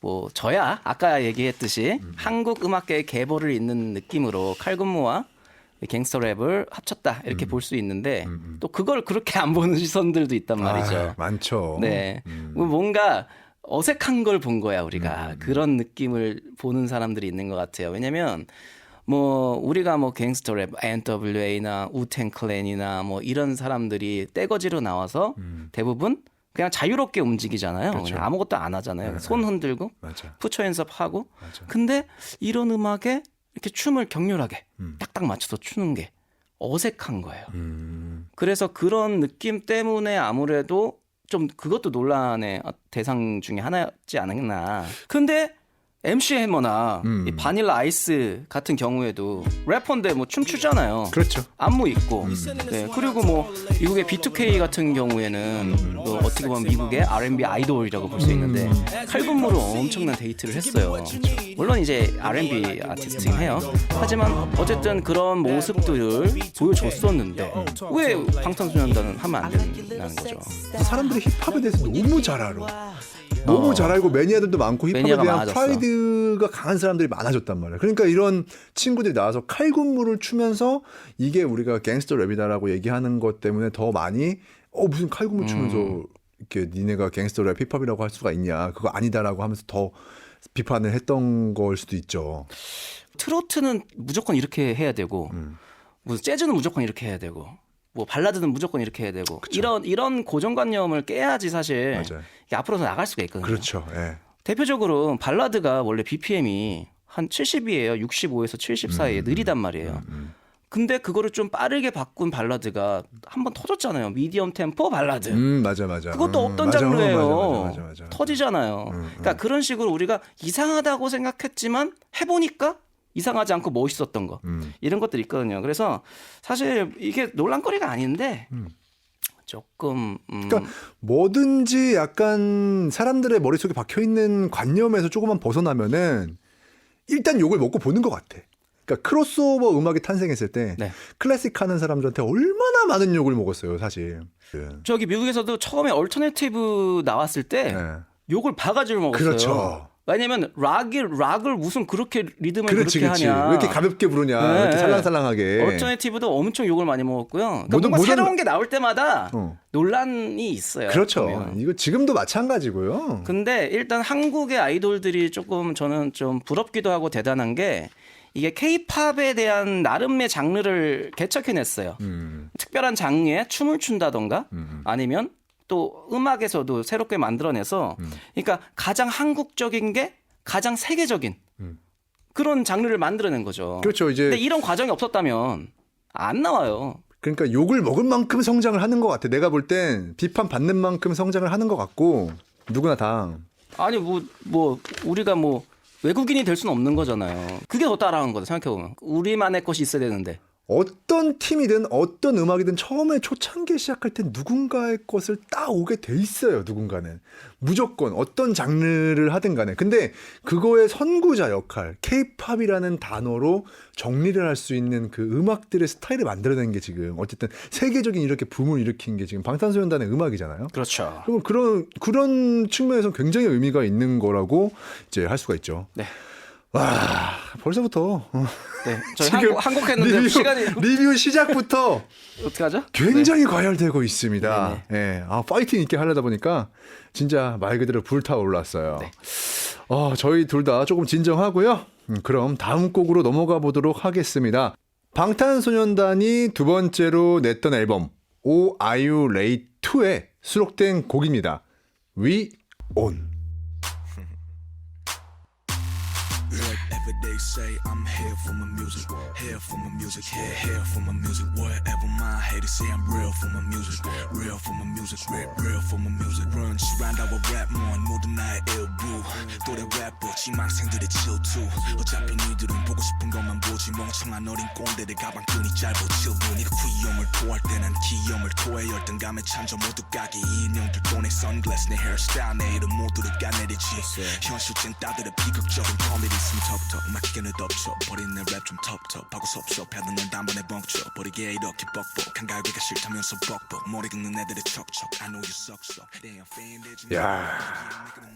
뭐 저야 아까 얘기했듯이 한국 음악계의 계보를 잇는 느낌으로 칼군무와 갱스터 랩을 합쳤다 이렇게 볼 수 있는데 또 그걸 그렇게 안 보는 시선들도 있단 말이죠. 아, 많죠. 네, 뭔가 어색한 걸 본 거야 우리가. 그런 느낌을 보는 사람들이 있는 것 같아요. 왜냐면 뭐 우리가 뭐 갱스터 랩, NWA나 우텐 클랜이나 뭐 이런 사람들이 떼거지로 나와서 대부분 그냥 자유롭게 움직이잖아요. 그렇죠. 그냥 아무것도 안 하잖아요. 손 흔들고 맞아. 푸처 핸섭 하고. 맞아. 근데 이런 음악에 이렇게 춤을 격렬하게 딱딱 맞춰서 추는 게 어색한 거예요. 그래서 그런 느낌 때문에 아무래도 좀 그것도 논란의 대상 중에 하나였지 않았나. 근데 MC 해머나 이 바닐라 아이스 같은 경우에도 래퍼인데 뭐 춤추잖아요. 그렇죠. 안무 있고. 네. 그리고 뭐 미국의 B2K 같은 경우에는 뭐 어떻게 보면 미국의 R&B 아이돌이라고 볼 수 있는데 칼군무로 엄청난 데이트를 했어요. 물론 이제 R&B 아티스트긴 해요. 하지만 어쨌든 그런 모습들을 보여줬었는데 왜 방탄소년단은 하면 안 된다는 거죠. 사람들이 힙합에 대해서 너무 잘 알아. 너무 잘 알고 매니아들도 많고 힙합에 매니아가 대한 많아졌어. 프라이드가 강한 사람들이 많아졌단 말이야. 그러니까 이런 친구들이 나와서 칼군무를 추면서 이게 우리가 갱스터 랩이다라고 얘기하는 것 때문에 더 많이 무슨 칼군무 추면서 이렇게 니네가 갱스터 랩 힙합이라고 할 수가 있냐. 그거 아니다라고 하면서 더 비판을 했던 걸 수도 있죠. 트로트는 무조건 이렇게 해야 되고 뭐 재즈는 무조건 이렇게 해야 되고 뭐 발라드는 무조건 이렇게 해야 되고 이런 고정관념을 깨야지 사실 맞아요. 이게 앞으로도 나갈 수가 있거든요. 그렇죠. 예. 대표적으로 발라드가 원래 BPM이 한 70이에요. 65에서 70 사이에 느리단 말이에요. 근데 그거를 좀 빠르게 바꾼 발라드가 한번 터졌잖아요. 미디엄 템포 발라드. 맞아. 그것도 없던 맞아, 장르예요. 맞아. 터지잖아요. 그러니까 그런 식으로 우리가 이상하다고 생각했지만 해보니까 이상하지 않고 멋있었던 거 이런 것들이 있거든요. 그래서 사실 이게 논란거리가 아닌데 조금 그러니까 뭐든지 약간 사람들의 머릿속에 박혀있는 관념에서 조금만 벗어나면은 일단 욕을 먹고 보는 것 같아. 그러니까 크로스오버 음악이 탄생했을 때 네. 클래식 하는 사람들한테 얼마나 많은 욕을 먹었어요 사실. 저기 미국에서도 처음에 얼터네티브 나왔을 때 네. 욕을 바가지를 먹었어요. 그렇죠. 왜냐면 락을 무슨 그렇게 리듬을 그렇지. 그렇게 하냐. 왜 이렇게 가볍게 부르냐. 네. 이렇게 살랑살랑하게. 얼터네티브도 엄청 욕을 많이 먹었고요. 그러니까 모든- 뭔가 모든- 새로운 게 나올 때마다 어. 논란이 있어요. 그렇죠. 보면. 이거 지금도 마찬가지고요. 근데 일단 한국의 아이돌들이 조금 저는 좀 부럽기도 하고 대단한 게 이게 K-팝에 대한 나름의 장르를 개척해냈어요. 특별한 장르에 춤을 춘다던가 아니면 또 음악에서도 새롭게 만들어내서 그러니까 가장 한국적인 게 가장 세계적인 그런 장르를 만들어낸 거죠. 그렇죠. 이제 근데 이런 과정이 없었다면 안 나와요. 그러니까 욕을 먹을 만큼 성장을 하는 것 같아. 내가 볼 땐 비판 받는 만큼 성장을 하는 것 같고 누구나 다. 아니 뭐 우리가 뭐 외국인이 될 수는 없는 거잖아요. 그게 더 따라하는 거다 생각해보면. 우리만의 것이 있어야 되는데. 어떤 팀이든 어떤 음악이든 처음에 초창기에 시작할 땐 누군가의 것을 따오게 돼 있어요. 누군가는. 무조건 어떤 장르를 하든 간에. 근데 그거의 선구자 역할, K-팝이라는 단어로 정리를 할 수 있는 그 음악들의 스타일을 만들어낸 게 지금 어쨌든 세계적인 이렇게 붐을 일으킨 게 지금 방탄소년단의 음악이잖아요. 그렇죠. 그러면 그런 측면에서 굉장히 의미가 있는 거라고 이제 할 수가 있죠. 네. 와, 벌써부터 네. 저희 지금 한국 했는데 시간이 리뷰 시작부터 어떻게 하죠? 굉장히 과열되고 있습니다. 예, 파이팅 있게 하려다 보니까 진짜 말 그대로 불타올랐어요. 네. 저희 둘 다 조금 진정하고요. 그럼 다음 곡으로 넘어가 보도록 하겠습니다. 방탄소년단이 두 번째로 냈던 앨범 O Are You Late 2에 수록된 곡입니다. We On. Whatever they say, I'm here for my music. Here for my music. Here for my music. Whatever my haters say, I'm real for my music. Real for my music. Real for my music. Run, surround our rap more. 모든 나의 일부. 또래 래퍼 지망생들의 질투. 어차피 니들은 보고 싶은 것만 보지. 멍청한 어린 꼰대들 가방끈이 짧고 칠부. 네가 귀염을 토할 때 난 기염을 토해. 열등감에 찬져 모두 가게. 인형들 돈의 선글라스 내 헤어스타일 내 이름 모두를 까내리지. 현실진 따들의 비극적인 코미디 있으면 턱턱 맡기는 덮쳐 버린 내 랩 좀 텁텁하고 섭섭해도 넌 단번에 벙쳐 버리게 이렇게 뻑뻑 한가하기가 싫다면서 뻑뻑 머리 긁는 애들의 척척 I know you suck so damn fan did you 야,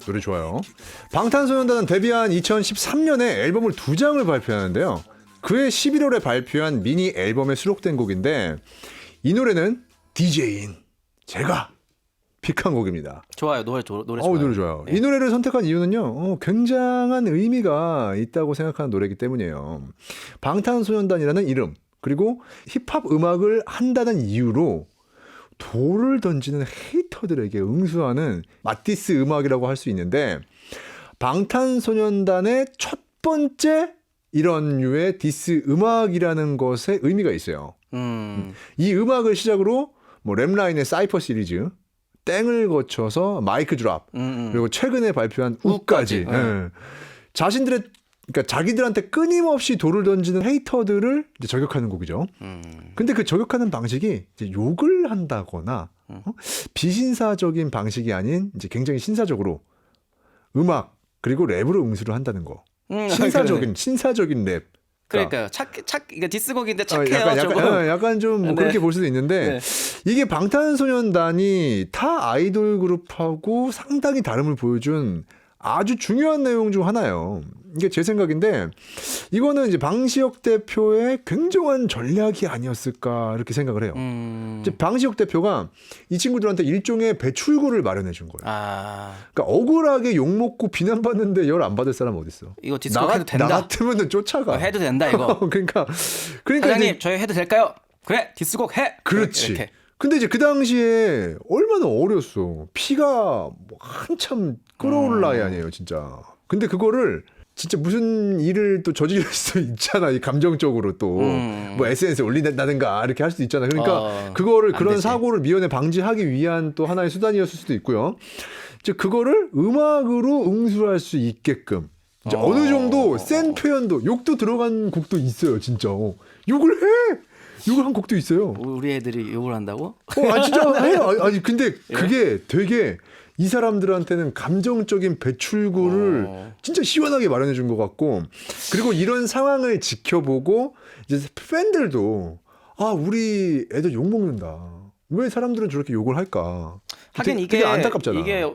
노래 좋아요. 방탄소년단은 데뷔한 2013년에 앨범을 2장을 발표하는데요. 그해 11월에 발표한 미니 앨범에 수록된 곡인데 이 노래는 DJ인 제가 픽한 곡입니다. 좋아요. 노래 좋아요. 노래 좋아요. 이 노래를 선택한 이유는요. 굉장한 의미가 있다고 생각하는 노래이기 때문이에요. 방탄소년단이라는 이름 그리고 힙합 음악을 한다는 이유로 돌을 던지는 헤이터들에게 응수하는 맞디스 음악이라고 할 수 있는데 방탄소년단의 첫 번째 이런 류의 디스 음악이라는 것에 의미가 있어요. 이 음악을 시작으로 뭐 랩라인의 사이퍼 시리즈 땡을 거쳐서 마이크 드랍 그리고 최근에 발표한 우까지 자신들의 그러니까 자기들한테 끊임없이 돌을 던지는 헤이터들을 이제 저격하는 곡이죠. 근데 그 저격하는 방식이 이제 욕을 한다거나 비신사적인 방식이 아닌 이제 굉장히 신사적으로 음악 그리고 랩으로 응수를 한다는 거. 신사적인 랩. 그러니까요. 이게 디스곡인데 착해요. 약간 좀 뭐 그렇게 볼 수도 있는데 이게 방탄소년단이 타 아이돌 그룹하고 상당히 다름을 보여준 아주 중요한 내용 중 하나예요. 이게 제 생각인데 이거는 이제 방시혁 대표의 굉장한 전략이 아니었을까 이렇게 생각을 해요. 이제 방시혁 대표가 이 친구들한테 일종의 배출구를 마련해 준 거예요. 그러니까 억울하게 욕먹고 비난받는데 열 안 받을 사람 어디 있어? 이거 디스곡 해도 된다. 나 같으면 쫓아가. 해도 된다 이거. 그러니까 사장님 이제, 저희 해도 될까요? 그래 디스곡 해. 그렇지. 이렇게. 근데 이제 그 당시에 얼마나 어렸어. 피가 뭐 한참 끓어올 나이 아니에요, 진짜. 근데 그거를 진짜 무슨 일을 또 저지를 수 있잖아, 이 감정적으로 또. 뭐 SNS에 올린다든가 이렇게 할 수도 있잖아. 그러니까 그거를 그런 되지. 사고를 미연에 방지하기 위한 또 하나의 수단이었을 수도 있고요. 이제 그거를 음악으로 응수할 수 있게끔. 이제 어느 정도 센 표현도, 욕도 들어간 곡도 있어요, 진짜. 욕을 해! 욕을 한 곡도 있어요. 우리 애들이 욕을 한다고? 진짜 해요. 아니 근데 그게 되게 이 사람들한테는 감정적인 배출구를 진짜 시원하게 마련해 준 것 같고 그리고 이런 상황을 지켜보고 이제 팬들도 우리 애들 욕 먹는다. 왜 사람들은 저렇게 욕을 할까? 하긴 되게 안타깝잖아. 이게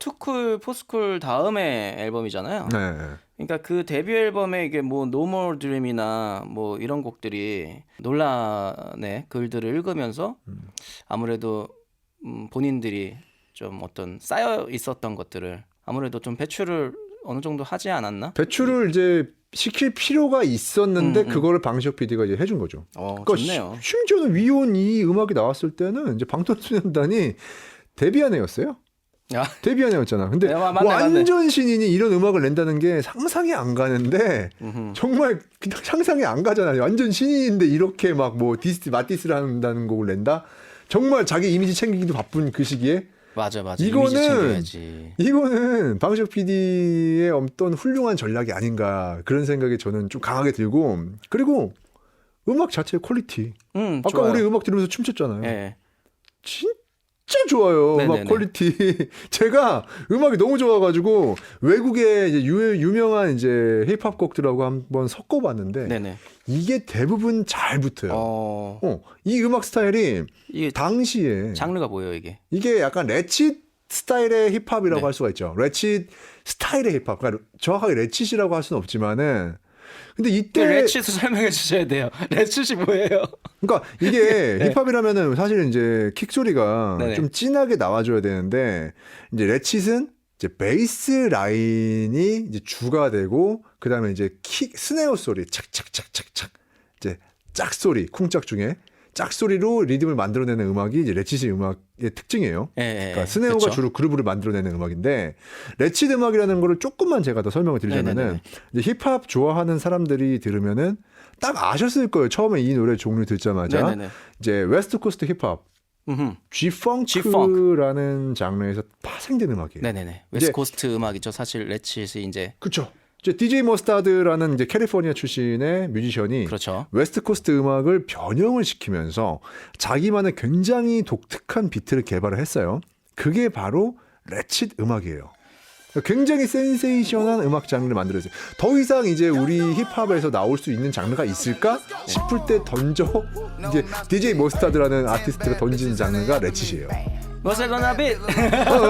투쿨 포스쿨 다음의 앨범이잖아요. 네. 그러니까 그 데뷔 앨범에 이게 뭐 No More Dream이나 뭐 이런 곡들이 논란의 글들을 읽으면서 아무래도 본인들이 좀 어떤 쌓여 있었던 것들을 아무래도 좀 배출을 어느 정도 하지 않았나? 배출을 이제 시킬 필요가 있었는데 그거를 방시혁 PD가 이제 해준 거죠. 그러니까 좋네요. 심지어는 위온 이 음악이 나왔을 때는 이제 방탄소년단이 데뷔한 해였어요. 데뷔한 애였잖아. 근데 맞네. 완전 신인이 이런 음악을 낸다는 게 상상이 안 가는데 정말 그냥 상상이 안 가잖아요. 완전 신인인데 이렇게 막 뭐 맞디스를 한다는 곡을 낸다? 정말 자기 이미지 챙기기도 바쁜 그 시기에 맞아. 이미지 챙겨야지. 이거는 방시혁 PD의 어떤 훌륭한 전략이 아닌가 그런 생각이 저는 좀 강하게 들고 그리고 음악 자체의 퀄리티. 아까 좋아요. 우리 음악 들으면서 춤췄잖아요. 네. 진짜 좋아요. 네네네. 음악 퀄리티. 제가 음악이 너무 좋아가지고 외국의 이제 유명한 이제 힙합 곡들하고 한번 섞어봤는데 네네. 이게 대부분 잘 붙어요. 이 음악 스타일이 이게 당시에 장르가 뭐예요 이게? 이게 약간 레칫 스타일의 힙합이라고 네. 할 수가 있죠. 레칫 스타일의 힙합. 그러니까 정확하게 레칫이라고 할 수는 없지만은 근데 이때 레칫을 설명해 주셔야 돼요. 레칫이 뭐예요? 그러니까 이게 힙합이라면은 사실은 이제 킥 소리가 네네. 좀 진하게 나와줘야 되는데 이제 레칫은 이제 베이스 라인이 이제 주가 되고 그 다음에 이제 스네어 소리 착착착착착 이제 짝 소리 쿵짝 중에 짝 소리로 리듬을 만들어내는 음악이 이제 레칫의 음악의 특징이에요. 그러니까 스네어가 그쵸. 주로 그루브를 만들어내는 음악인데 레칫 음악이라는 거를 조금만 제가 더 설명을 드리자면은 이제 힙합 좋아하는 사람들이 들으면은 딱 아셨을 거예요. 처음에 이 노래 종류 듣자마자 네네네. 이제 웨스트 코스트 힙합 G-펑크라는 장르에서 파생된 음악이에요. 네네네. 웨스트코스트 음악이죠. 사실 레칫이 이제 그렇죠. 이제 DJ 머스타드라는 이제 캘리포니아 출신의 뮤지션이 그렇죠. 웨스트 코스트 음악을 변형을 시키면서 자기만의 굉장히 독특한 비트를 개발을 했어요. 그게 바로 레칫 음악이에요. 굉장히 센세이션한 음악 장르를 만들었어요. 더 이상 이제 우리 힙합에서 나올 수 있는 장르가 있을까 싶을 때 던져 이제 DJ 머스타드라는 아티스트가 던지는 장르가 레칫이에요. What's it gonna be?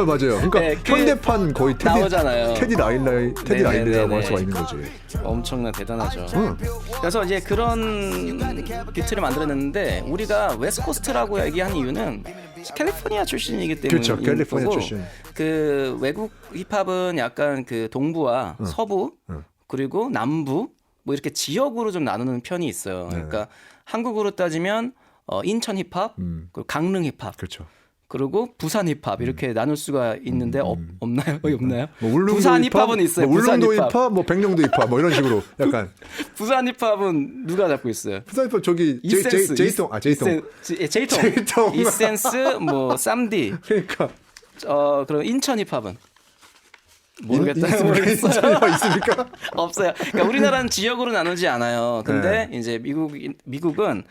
맞아요. 그러니까 네, 그 현대판 거의 나오잖아요. 테디 라일리라고 네네네네. 할 수가 있는 거지. 엄청나 대단하죠. 그래서 이제 그런 비트를 만들어냈는데 우리가 웨스트코스트라고 얘기한 이유는 캘리포니아 출신이기 때문에 그렇죠. 캘리포니아 출신. 그 외국 힙합은 약간 그 동부와 서부 그리고 남부 뭐 이렇게 지역으로 좀 나누는 편이 있어요. 그러니까 한국으로 따지면 인천 힙합 그리고 강릉 힙합 그렇죠. 그리고 부산 힙합 이렇게 나눌 수가 있는데 없나요? 없나요? 뭐 울릉도 부산 힙합은 있어요. 뭐 부산 울릉도 힙합. 힙합, 뭐 백령도 힙합, 뭐 이런 식으로 약간 부산 힙합은 누가 잡고 있어요? 부산 힙합 저기 이센스, 제이통, 제이통. 제이통, 이센스, 뭐 쌈디. 그러니까 그럼 인천 힙합은 모르겠다. 있습니까? 없어요. 그러니까 우리나라는 지역으로 나누지 않아요. 근데 이제 미국은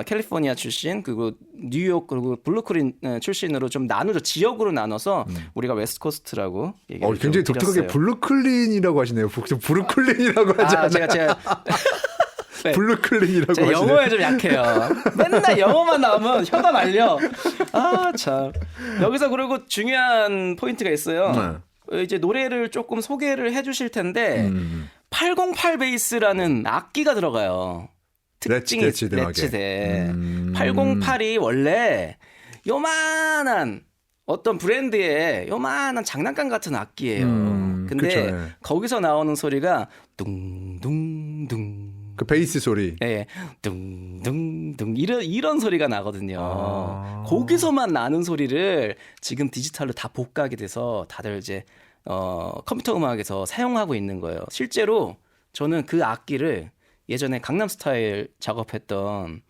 캘리포니아 출신 그리고 뉴욕 그리고 블루클린 출신으로 좀 나누죠. 지역으로 나눠서 우리가 웨스트코스트라고 얘기를 굉장히 좀 독특하게 드렸어요. 블루클린이라고 하시네요. 브루클린이라고 하지 않아요. 제가 네. 블루클린이라고 제가 하시네요. 영어에 좀 약해요. 맨날 영어만 나오면 혀가 말려. 아 참. 여기서 그리고 중요한 포인트가 있어요. 이제 노래를 조금 소개를 해주실 텐데 808 베이스라는 악기가 들어가요. 특징이 레치대. 808이 원래 요만한 어떤 브랜드의 요만한 장난감 같은 악기예요. 근데 그쵸, 네. 거기서 나오는 소리가 둥둥둥. 그 베이스 소리. 예, 둥둥둥 이런 소리가 나거든요. 거기서만 나는 소리를 지금 디지털로 다 복구하게 돼서 다들 이제 컴퓨터 음악에서 사용하고 있는 거예요. 실제로 저는 그 악기를 예전에 강남스타일 작업했던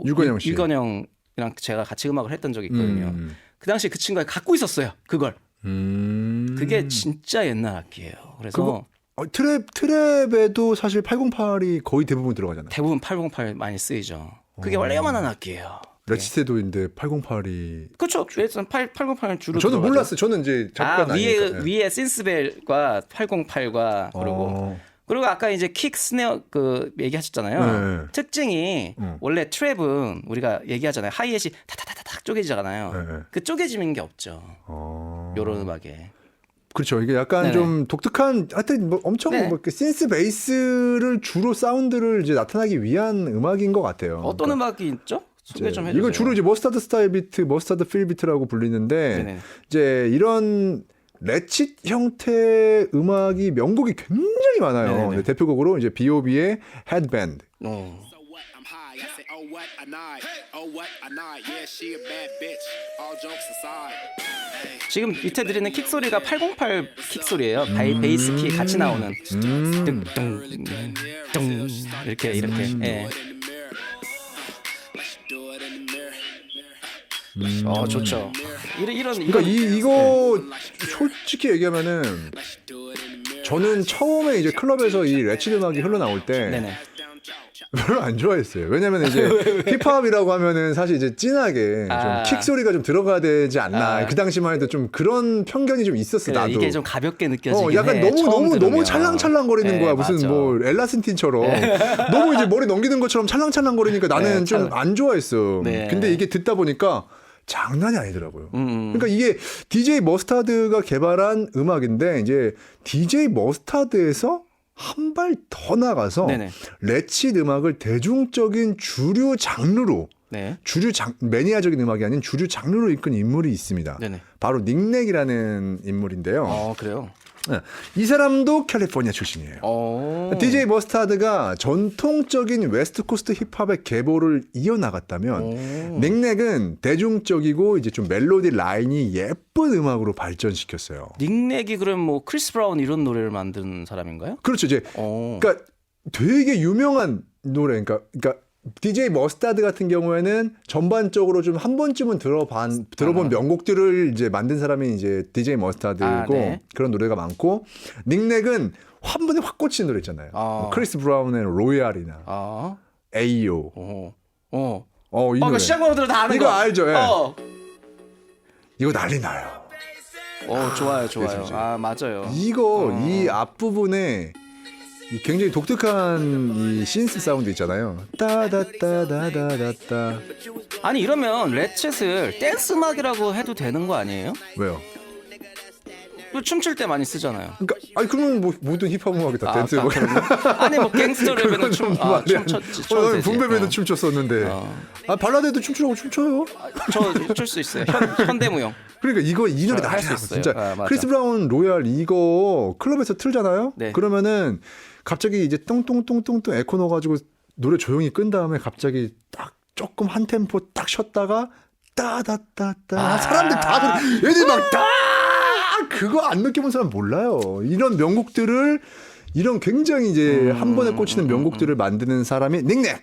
유건영 씨. 유건영이랑 제가 같이 음악을 했던 적이 있거든요. 그 당시에 그 친구가 갖고 있었어요. 그걸. 그게 진짜 옛날 악기예요. 그래서 트랩에도 사실 808이 거의 대부분 들어가잖아요. 대부분 808 많이 쓰이죠. 그게 원래 요만한 악기예요. 레치테도인데 808이 그렇죠. 808은 주로 저는 들어가죠. 몰랐어요. 저는 이제 작가는 아니니까. 위에 신스벨과 808과 그리고 아까 이제 킥 스네어 그 얘기하셨잖아요. 네. 특징이 원래 트랩은 우리가 얘기하잖아요. 하이햇이 타타타타탁 쪼개지잖아요. 네. 그 쪼개지는 게 없죠. 요런 음악에. 그렇죠. 이게 약간 네네. 좀 독특한 하여튼 뭐 엄청 네. 뭐 신스 베이스를 주로 사운드를 이제 나타나기 위한 음악인 것 같아요. 어떤 음악이 있죠? 소개 좀 해주세요. 이건 주로 이제 머스타드 스타일 비트, 머스타드 필 비트라고 불리는데 네네. 이제 이런 레칫 형태의 음악이 명곡이 굉장히 많아요. 네네네. 근데 대표곡으로 이제 B.O.B의 헤드밴드. So what? I'm high. I say, oh what? A night. Oh what? A night. Yeah, she a bad bitch. All jokes aside. 지금 밑에 들리는 킥 소리가 808 킥 소리예요. 베이스 키 같이 나오는 뚱뚱뚱 이렇게 예. Like she do it in the mirror. 좋죠. 이런 그러니까 이거 솔직히 얘기하면은 Like she do it in the mirror. 저는 처음에 이제 클럽에서 이 레칫 음악이 흘러나올 때 네네. 별로 안 좋아했어요. 왜냐면 이제 힙합이라고 하면은 사실 이제 진하게 좀 킥 소리가 좀 들어가야 되지 않나. 그 당시만 해도 좀 그런 편견이 좀 있었어. 그래, 나도. 이게 좀 가볍게 느껴지긴 약간 해. 너무 찰랑찰랑거리는 네, 거야. 무슨 맞아. 뭐 엘라신틴처럼 너무 이제 머리 넘기는 것처럼 찰랑찰랑거리니까 나는 네, 좀 안 좋아했어. 네. 근데 이게 듣다 보니까 장난이 아니더라고요. 그러니까 이게 DJ 머스타드가 개발한 음악인데 이제 DJ 머스타드에서 한 발 더 나가서 네네. 레칫 음악을 대중적인 주류 장르로 네. 매니아적인 음악이 아닌 주류 장르로 이끈 인물이 있습니다. 네네. 바로 닉넥이라는 인물인데요. 그래요. 네. 이 사람도 캘리포니아 출신이에요. DJ 머스타드가 전통적인 웨스트코스트 힙합의 계보를 이어나갔다면 닉넥은 대중적이고 이제 좀 멜로디 라인이 예쁜 음악으로 발전시켰어요. 닉넥이 그럼 뭐 크리스 브라운 이런 노래를 만든 사람인가요? 그렇죠. 이제 그러니까 되게 유명한 노래. 그러니까 DJ 머스타드 같은 경우에는 전반적으로 좀 한 번쯤은 들어본 명곡들을 이제 만든 사람이 이제 DJ 머스타드고 네. 그런 노래가 많고 닉넥은 한 번에 확 꽂힌 노래 있잖아요. 뭐 크리스 브라운의 로얄이나 에이오. 이 노래. 시작부터 다 아는 이거 거. 알죠? 예. 이거 난리 나요. 좋아요. 그치. 아, 맞아요. 이거 이 앞부분에 이 굉장히 독특한 이 신스 사운드 있잖아요. 따다따다다다따. 아니 이러면 레쳇을 댄스 음악이라고 해도 되는 거 아니에요? 왜요? 또 춤출 때 많이 쓰잖아요. 그러니까 아니 그러면 뭐 모든 힙합 음악이 다 댄스 음악. 아니 뭐 갱스터 랩에는 춤췄지. 붐베베도 춤췄었는데. 아 발라드에도 춤추라고 춤춰요. 저출 수 있어요. 현대무용. 그러니까 이거 이 노래 할수 나야 있어요. 진짜. 맞아. 크리스 브라운 로얄 이거 클럽에서 틀잖아요. 네. 그러면은 갑자기 이제 똥똥똥똥똥 에코 넣어가지고 노래 조용히 끈 다음에 갑자기 딱 조금 한 템포 딱 쉬었다가 따다따따 사람들 다 애들 막다 그거 안 느껴본 사람 몰라요. 이런 명곡들을 이런 굉장히 이제 한 번에 꽂히는 명곡들을 만드는 사람이 닉넥.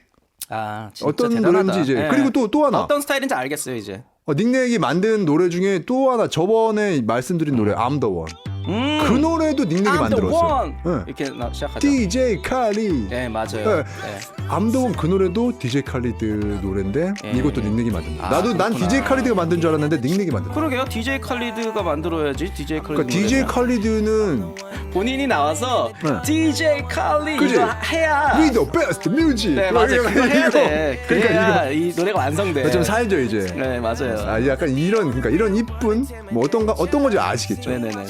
아, 진짜 어떤 대단하다. 노래인지 이제 네. 그리고 또 하나 어떤 스타일인지 알겠어요 이제. 닉넥이 만든 노래 중에 또 하나 저번에 말씀드린 노래 I'm the One. 그 노래도 닉넥이 I'm the 만들었어요. one. 네. 이렇게 시작하죠. DJ 칼리. 네 맞아요. 네. 네. I'm the One 그 노래도 DJ 칼리드 노래인데 예. 이것도 닉넥이 만든 거야. 나도 난 그렇구나. DJ 칼리드가 만든 줄 알았는데 닉넥이 만든 거야. 그러게요. DJ 칼리드가 만들어야지. DJ 칼리드. 그러니까 DJ 칼리드는 본인이 나와서 네. DJ 칼리 그치? 이거 해야. We the best music. 네 맞아요. 그거 해야 돼. 그러니까 그래야 이 노래가 완성돼. 이거 좀 살죠 이제. 네 맞아요. 아 약간 이런 이쁜 뭐 어떤 건지 아시겠죠. 네네네.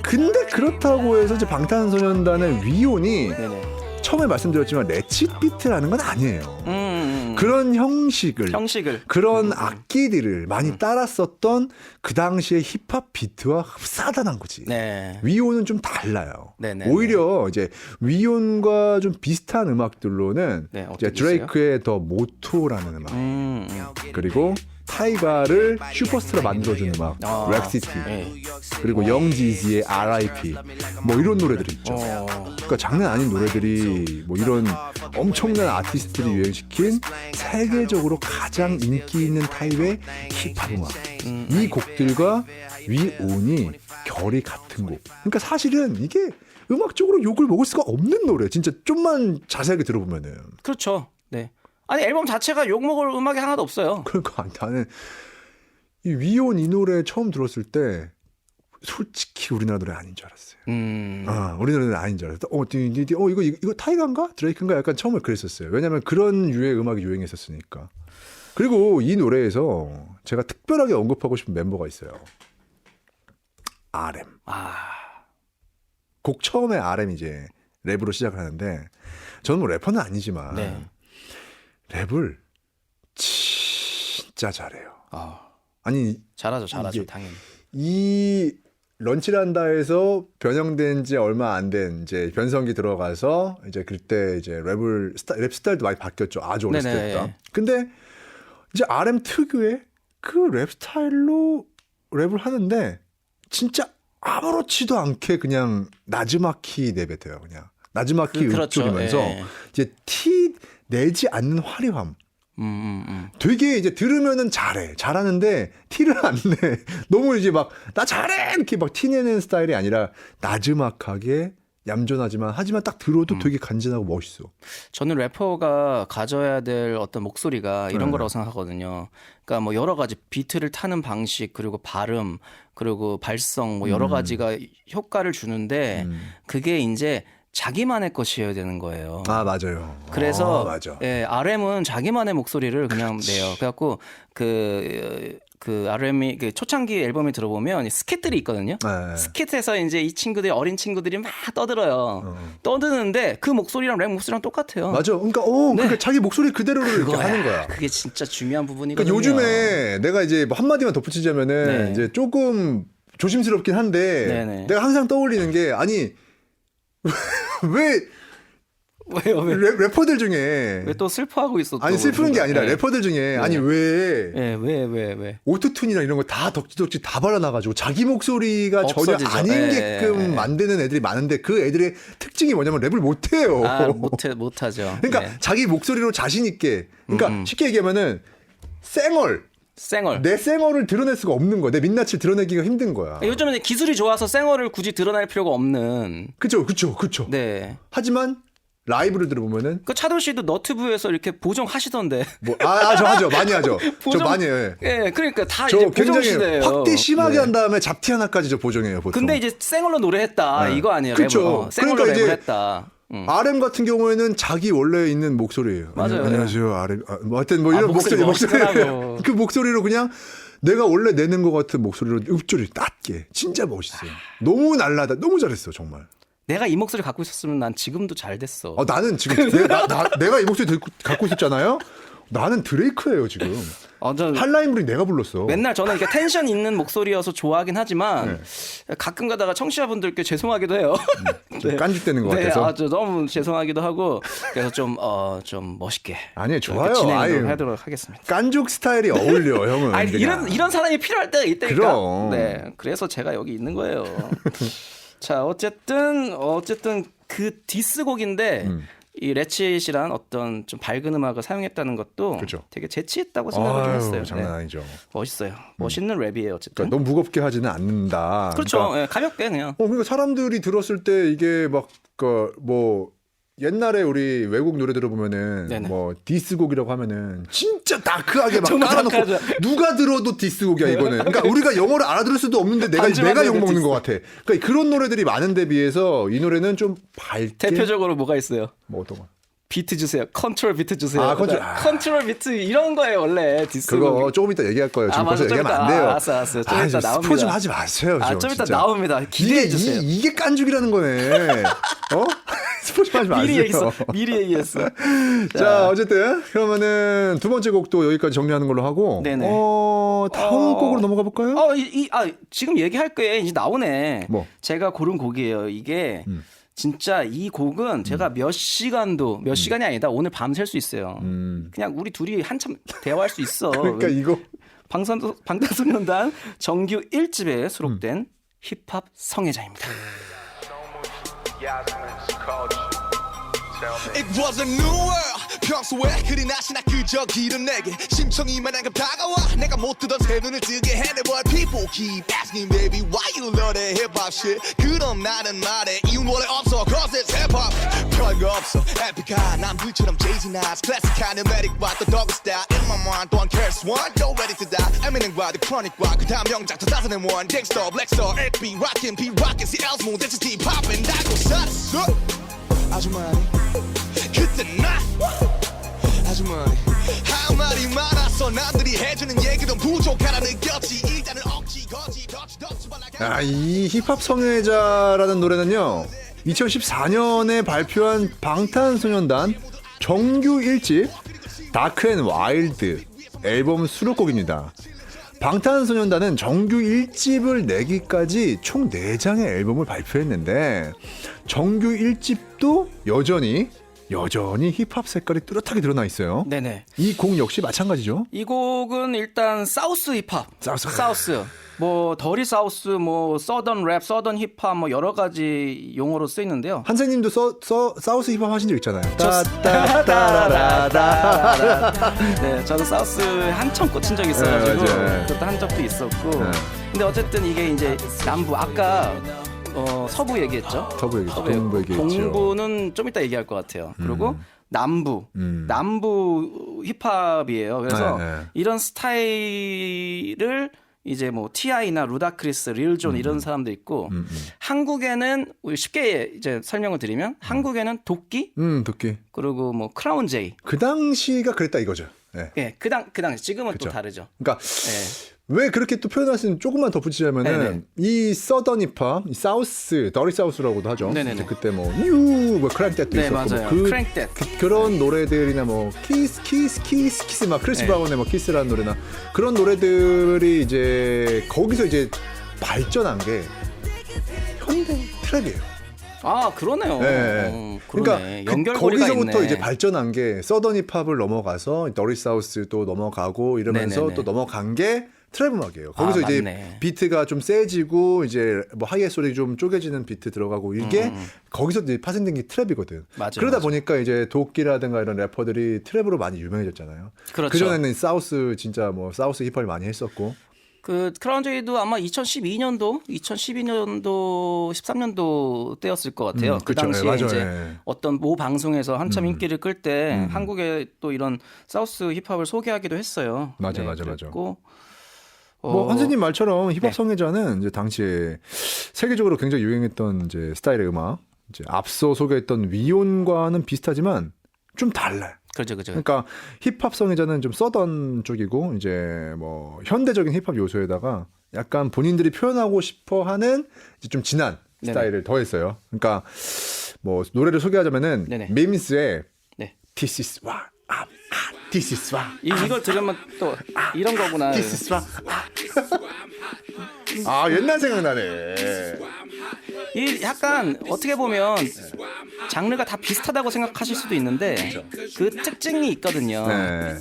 근데 그렇다고 해서 이제 방탄소년단의 위온이 네네. 처음에 말씀드렸지만 레칫 비트라는 건 아니에요. 그런 형식을 그런 악기들을 많이 따랐었던 그 당시의 힙합 비트와 흡사하다는 거지. 네. 위온은 좀 달라요. 네네. 오히려 이제 위온과 좀 비슷한 음악들로는 네, 이제 어떤 게 드레이크의 더 모토라는 음악 그리고 타이가를 슈퍼스타로 만들어준 음악 렉시티 네. 그리고 영지지의 R.I.P. 뭐 이런 노래들이 있죠. 그러니까 장난 아닌 노래들이 뭐 이런 엄청난 아티스트들이 유행시킨 세계적으로 가장 인기 있는 타입의 힙합 음악. 이 곡들과 위온이 결이 같은 곡. 그러니까 사실은 이게 음악적으로 욕을 먹을 수가 없는 노래. 진짜 좀만 자세하게 들어보면은. 그렇죠. 네. 아니 앨범 자체가 욕먹을 음악이 하나도 없어요. 그러니까 나는 이 위온 이 노래 처음 들었을 때 솔직히 우리나라 노래 아닌 줄 알았어요. 우리나라 노래 아닌 줄 알았어. 이거 타이가인가 드레이크인가 약간 처음에 그랬었어요. 왜냐하면 그런 유의 음악이 유행했었으니까. 그리고 이 노래에서 제가 특별하게 언급하고 싶은 멤버가 있어요. RM. 곡 처음에 RM 이제 랩으로 시작을 하는데 저는 뭐 래퍼는 아니지만 네. 랩을 진짜 잘해요. 아니 잘하죠, 이게 당연히. 이 런치란다에서 변형된 지 얼마 안 된 이제 변성기 들어가서 이제 그때 이제 랩 스타일도 많이 바뀌었죠. 아주 어렸을 네네. 때부터. 근데 이제 RM 특유의 그 랩 스타일로 랩을 하는데 진짜 아무렇지도 않게 그냥 나즈마키 내뱉어요. 그냥 나즈마키 그렇죠. 쪽이면서 예. 이제 티 내지 않는 화려함. 되게 이제 들으면은 잘하는데 티를 안 내. 너무 이제 막 나 잘해 이렇게 막 티 내는 스타일이 아니라 나즈막하게 얌전하지만 하지만 딱 들어도 되게 간지나고 멋있어. 저는 래퍼가 가져야 될 어떤 목소리가 이런 거라고 생각하거든요. 그러니까 뭐 여러 가지 비트를 타는 방식 그리고 발음 그리고 발성 뭐 여러 가지가 효과를 주는데 그게 이제 자기만의 것이어야 되는 거예요. 아 맞아요. 그래서 맞아. 예, RM은 자기만의 목소리를 그냥 내요. 그래갖고 그 RM이 그 초창기 앨범에 들어보면 스킷들이 있거든요. 네. 스킷에서 이제 이 친구들이 어린 친구들이 막 떠들어요. 떠드는데 그 목소리랑 랩 목소리랑 똑같아요. 맞아. 그러니까 그러니까 자기 목소리 그대로를 이렇게 그거야. 하는 거야. 그게 진짜 중요한 부분이거든요. 그러니까 요즘에 내가 이제 뭐 한마디만 덧붙이자면은 네. 이제 조금 조심스럽긴 한데 네네. 내가 항상 떠올리는 게 아니 왜 왜요? 래퍼들 중에 왜 또 슬퍼하고 있어? 또. 아니 슬프는 게 아니라 네. 래퍼들 중에 아니 왜 네, 왜? 오토튠이나 이런 거 다 덕지덕지 다 발라놔가지고 자기 목소리가 전혀 없어지죠. 아닌게끔 만드는 애들이 많은데 그 애들의 특징이 뭐냐면 랩을 못해요. 아, 못하죠. 그러니까 네. 자기 목소리로 자신 있게 그러니까 쉽게 얘기하면은 쌩얼 내 쌩얼을 드러낼 수가 없는 거야. 내 민낯을 드러내기가 힘든 거야. 요즘은 기술이 좋아서 쌩얼을 굳이 드러낼 필요가 없는. 그쵸. 네. 하지만 라이브를 들어보면은 그 차돌 씨도 너튜브에서 이렇게 보정하시던데. 저 하죠. 많이 하죠. 저 보정- 많이 해요. 예, 그러니까 다 저 이제 보정 굉장히 시대예요. 확대 심하게 네. 한 다음에 잡티 하나까지 저 보정해요. 보통. 근데 이제 생얼로 노래했다 네. 이거 아니에요? 그쵸. 랩을. 생얼로 그러니까 랩을 이제 했다. RM 같은 경우에는 자기 원래 있는 목소리예요. 맞아요. 안녕하세요. RM. 뭐 하여튼 뭐 이런 목소리 멋있더라고. 그 목소리로 그냥 내가 원래 내는 것 같은 목소리로 읍조리 땄게 진짜 멋있어요. 너무 날라다. 너무 잘했어 정말. 내가 이 목소리 갖고 있었으면 난 지금도 잘 됐어. 나는 지금 내가 이 목소리 갖고 있었잖아요. 나는 드레이크예요 지금. 전 한라인물이 내가 불렀어. 맨날 저는 이렇게 텐션 있는 목소리여서 좋아하긴 하지만 가끔 가다가 청취자분들께 죄송하기도 해요. 좀 깐죽대는 것 네, 같아서. 저 너무 죄송하기도 하고 그래서 좀 멋있게 아니에요, 좋아요. 이렇게 진행을 아유. 하도록 하겠습니다. 깐죽 스타일이 어울려 형은. 아니 그냥. 이런 사람이 필요할 때가 있다니까. 그럼. 네, 그래서 제가 여기 있는 거예요. 자, 어쨌든 그 디스곡인데 이 레치잇이란 어떤 좀 밝은 음악을 사용했다는 것도 그죠. 되게 재치있다고 생각을 좀 아유, 했어요. 장난 네. 아니죠. 멋있어요. 멋있는 랩이에요, 어쨌든. 그러니까 너무 무겁게 하지는 않는다. 그렇죠. 그러니까, 예, 가볍게 그냥. 그러니까 사람들이 들었을 때 이게 막 뭐 옛날에 우리 외국 노래 들어보면은 네네. 뭐 디스곡이라고 하면은 진짜 다크하게 막 정말 깔아놓고 다크하죠. 누가 들어도 디스곡이야 이거는. 그러니까 우리가 영어를 알아들을 수도 없는데 내가 반주만 욕 해도 먹는 디스. 것 같아. 그러니까 그런 노래들이 많은데 비해서 이 노래는 좀 밝게. 대표적으로 뭐가 있어요? 뭐 어떤 거? 비트 주세요. 컨트롤 비트 주세요. 아, 컨트롤. 컨트롤 비트 이런 거예요, 원래 디스. 그거 조금 이따 얘기할 거예요. 지금 벌써 맞아, 좀 얘기하면 안 이따. 돼요. 알았어요. 좀 이따 나옵니다. 스포 좀 하지 마세요. 좀 이따 진짜. 나옵니다. 기대해 주세요. 이게 깐죽이라는 거네. 스포 좀 하지 마세요. 미리 얘기했어. 미리 얘기했어. 자, 어쨌든 그러면은 두 번째 곡도 여기까지 정리하는 걸로 하고 네네. 다음 곡으로 넘어가 볼까요? 지금 얘기할 거에 이제 나오네. 뭐? 제가 고른 곡이에요. 이게 진짜 이 곡은 제가 몇 시간이 아니다. 오늘 밤 샐 수 있어요. 그냥 우리 둘이 한참 대화할 수 있어. 그러니까 이거 방탄소년단 정규 1집에 수록된 힙합 성애자입니다. It was a new world 평소에 그리 나시나 그저 길은 내게 심청이 만약에 다가와 내가 못 뜨던 새 눈을 뜨게 해 But people keep asking baby why you love that hip-hop shit 그럼 나는 말해 이유는 원래 없어 cause it's hip-hop 별거 없어 에픽한 남들처럼 Jay-Z Nas 클래식한 음악과 또 dog style In my mind don't care one go ready to die Eminem과 The Chronic과 그 다음 명작 2001 Gangsta Blackstar LP rockin' P-Rockin' CL Smooth This is T-Poppin' 달고 살았어 아주머니 그때 나 아주머니 할 말이 많아서 남들이 해주는 얘기도 부족하다 느꼈지 일단은 억지 거지 덕지 이 힙합 성애자라는 노래는요 2014년에 발표한 방탄소년단 정규 1집 다크 앤 와일드 앨범 수록곡입니다. 방탄소년단은 정규 1집을 내기까지 총 4장의 앨범을 발표했는데 정규 1집도 여전히 힙합 색깔이 뚜렷하게 드러나 있어요. 네네. 이 곡 역시 마찬가지죠. 이 곡은 일단 사우스 힙합. 사우스. 뭐 더리 사우스, 뭐 서던 랩, 서던 힙합 뭐 여러 가지 용어로 쓰이는데요. 한생님도 사우스 힙합 하신 적 있잖아요. 네, 저도 사우스에 한참 꽂힌 적이 있어가지고 네, 맞아요. 그것도 한 적도 있었고. 네. 근데 어쨌든 이게 이제 남부 아까 서부 얘기했죠. 서부 얘기했죠. 동부 얘기했죠. 동부는 좀 이따 얘기할 것 같아요. 그리고 남부 힙합이에요. 그래서 네, 네. 이런 스타일을 이제 뭐 T.I.나 루다크리스, 릴존 이런 사람도 있고 한국에는 쉽게 이제 설명을 드리면 한국에는 도끼 도끼. 그리고 뭐 크라운 제이. 그 당시가 그랬다 이거죠. 네. 예, 그 당시 지금은 그쵸. 또 다르죠. 그러니까 예. 왜 그렇게 또 표현하시는 조금만 덧붙이자면은 네네. 이 서던 힙합, 이 사우스, 더리 사우스라고도 하죠. 네네네. 그때 뭐 크랭 떼도 네, 있었고 맞아요. 뭐 크랭 떼. 그런 노래들이나 뭐 키스 막 크리스 네. 브라운의 뭐 키스라는 노래나 그런 노래들이 이제 거기서 이제 발전한 게 현대 트랩이에요. 아, 그러네요. 네. 그러네. 그러니까 연결고리가 거기서부터 있네. 이제 발전한 게 서던 힙합을 넘어가서 더리 사우스도 넘어가고 이러면서 네네네. 또 넘어간 게 트랩 음악이에요. 거기서 이제 맞네. 비트가 좀 세지고 이제 뭐 하이햇 소리 좀 쪼개지는 비트 들어가고 이게 거기서 이제 파생된 게 트랩이거든. 맞아요, 그러다 맞아요. 보니까 이제 도끼라든가 이런 래퍼들이 트랩으로 많이 유명해졌잖아요. 그렇죠. 그전에는 사우스 진짜 뭐 사우스 힙합을 많이 했었고 그 크라운 제이도 아마 2012년도, 13년도 때였을 것 같아요. 그 그쵸. 당시에 맞아요. 이제 예. 어떤 모 방송에서 한참 인기를 끌 때 한국에 또 이런 사우스 힙합을 소개하기도 했어요. 맞아. 그랬고, 뭐 선생님 말처럼 힙합 네. 성애자는 이제 당시에 세계적으로 굉장히 유행했던 이제 스타일의 음악, 이제 앞서 소개했던 위온과는 비슷하지만 좀 달라요. 그렇죠. 그러니까 힙합 성애자는 좀 서던 쪽이고 이제 뭐 현대적인 힙합 요소에다가 약간 본인들이 표현하고 싶어하는 이제 좀 진한 네네. 스타일을 더했어요. 그러니까 뭐 노래를 소개하자면은 네네. 메미스의 네. This is what This is what 이걸 들으면 또 이런 거구나. This is what 아 옛날 생각나네. 이 약간 어떻게 보면 장르가 다 비슷하다고 생각하실 수도 있는데 그 특징이 있거든요. 네.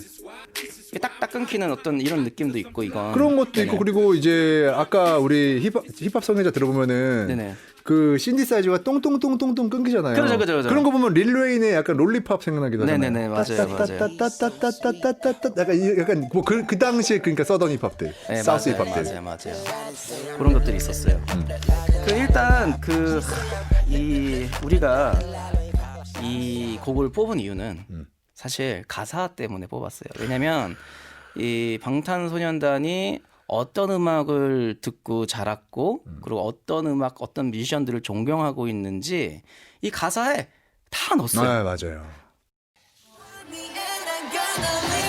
딱딱 끊기는 어떤 이런 느낌도 있고 이건 그런 것도 네네. 있고 그리고 이제 아까 우리 힙합 성애자 들어보면은 네네. 그 신디사이즈가 똥똥똥똥똥 끊기잖아요. 그렇죠. 그런 거 보면 릴웨인의 약간 롤리팝 생각나기도 하잖아요. 네네네, 맞아요. 따따따따따따따따따따 약간 뭐 그 당시에 그러니까 서던 힙합들, 네, 사우스 맞아요. 힙합들. 그런 것들이 있었어요. 그 일단 이 우리가 이 곡을 뽑은 이유는 사실 가사 때문에 뽑았어요. 왜냐면 이 방탄소년단이 어떤 음악을 듣고 자랐고 그리고 어떤 음악, 어떤 뮤지션들을 존경하고 있는지 이 가사에 다 넣었어요. 아 맞아요. And I'm gonna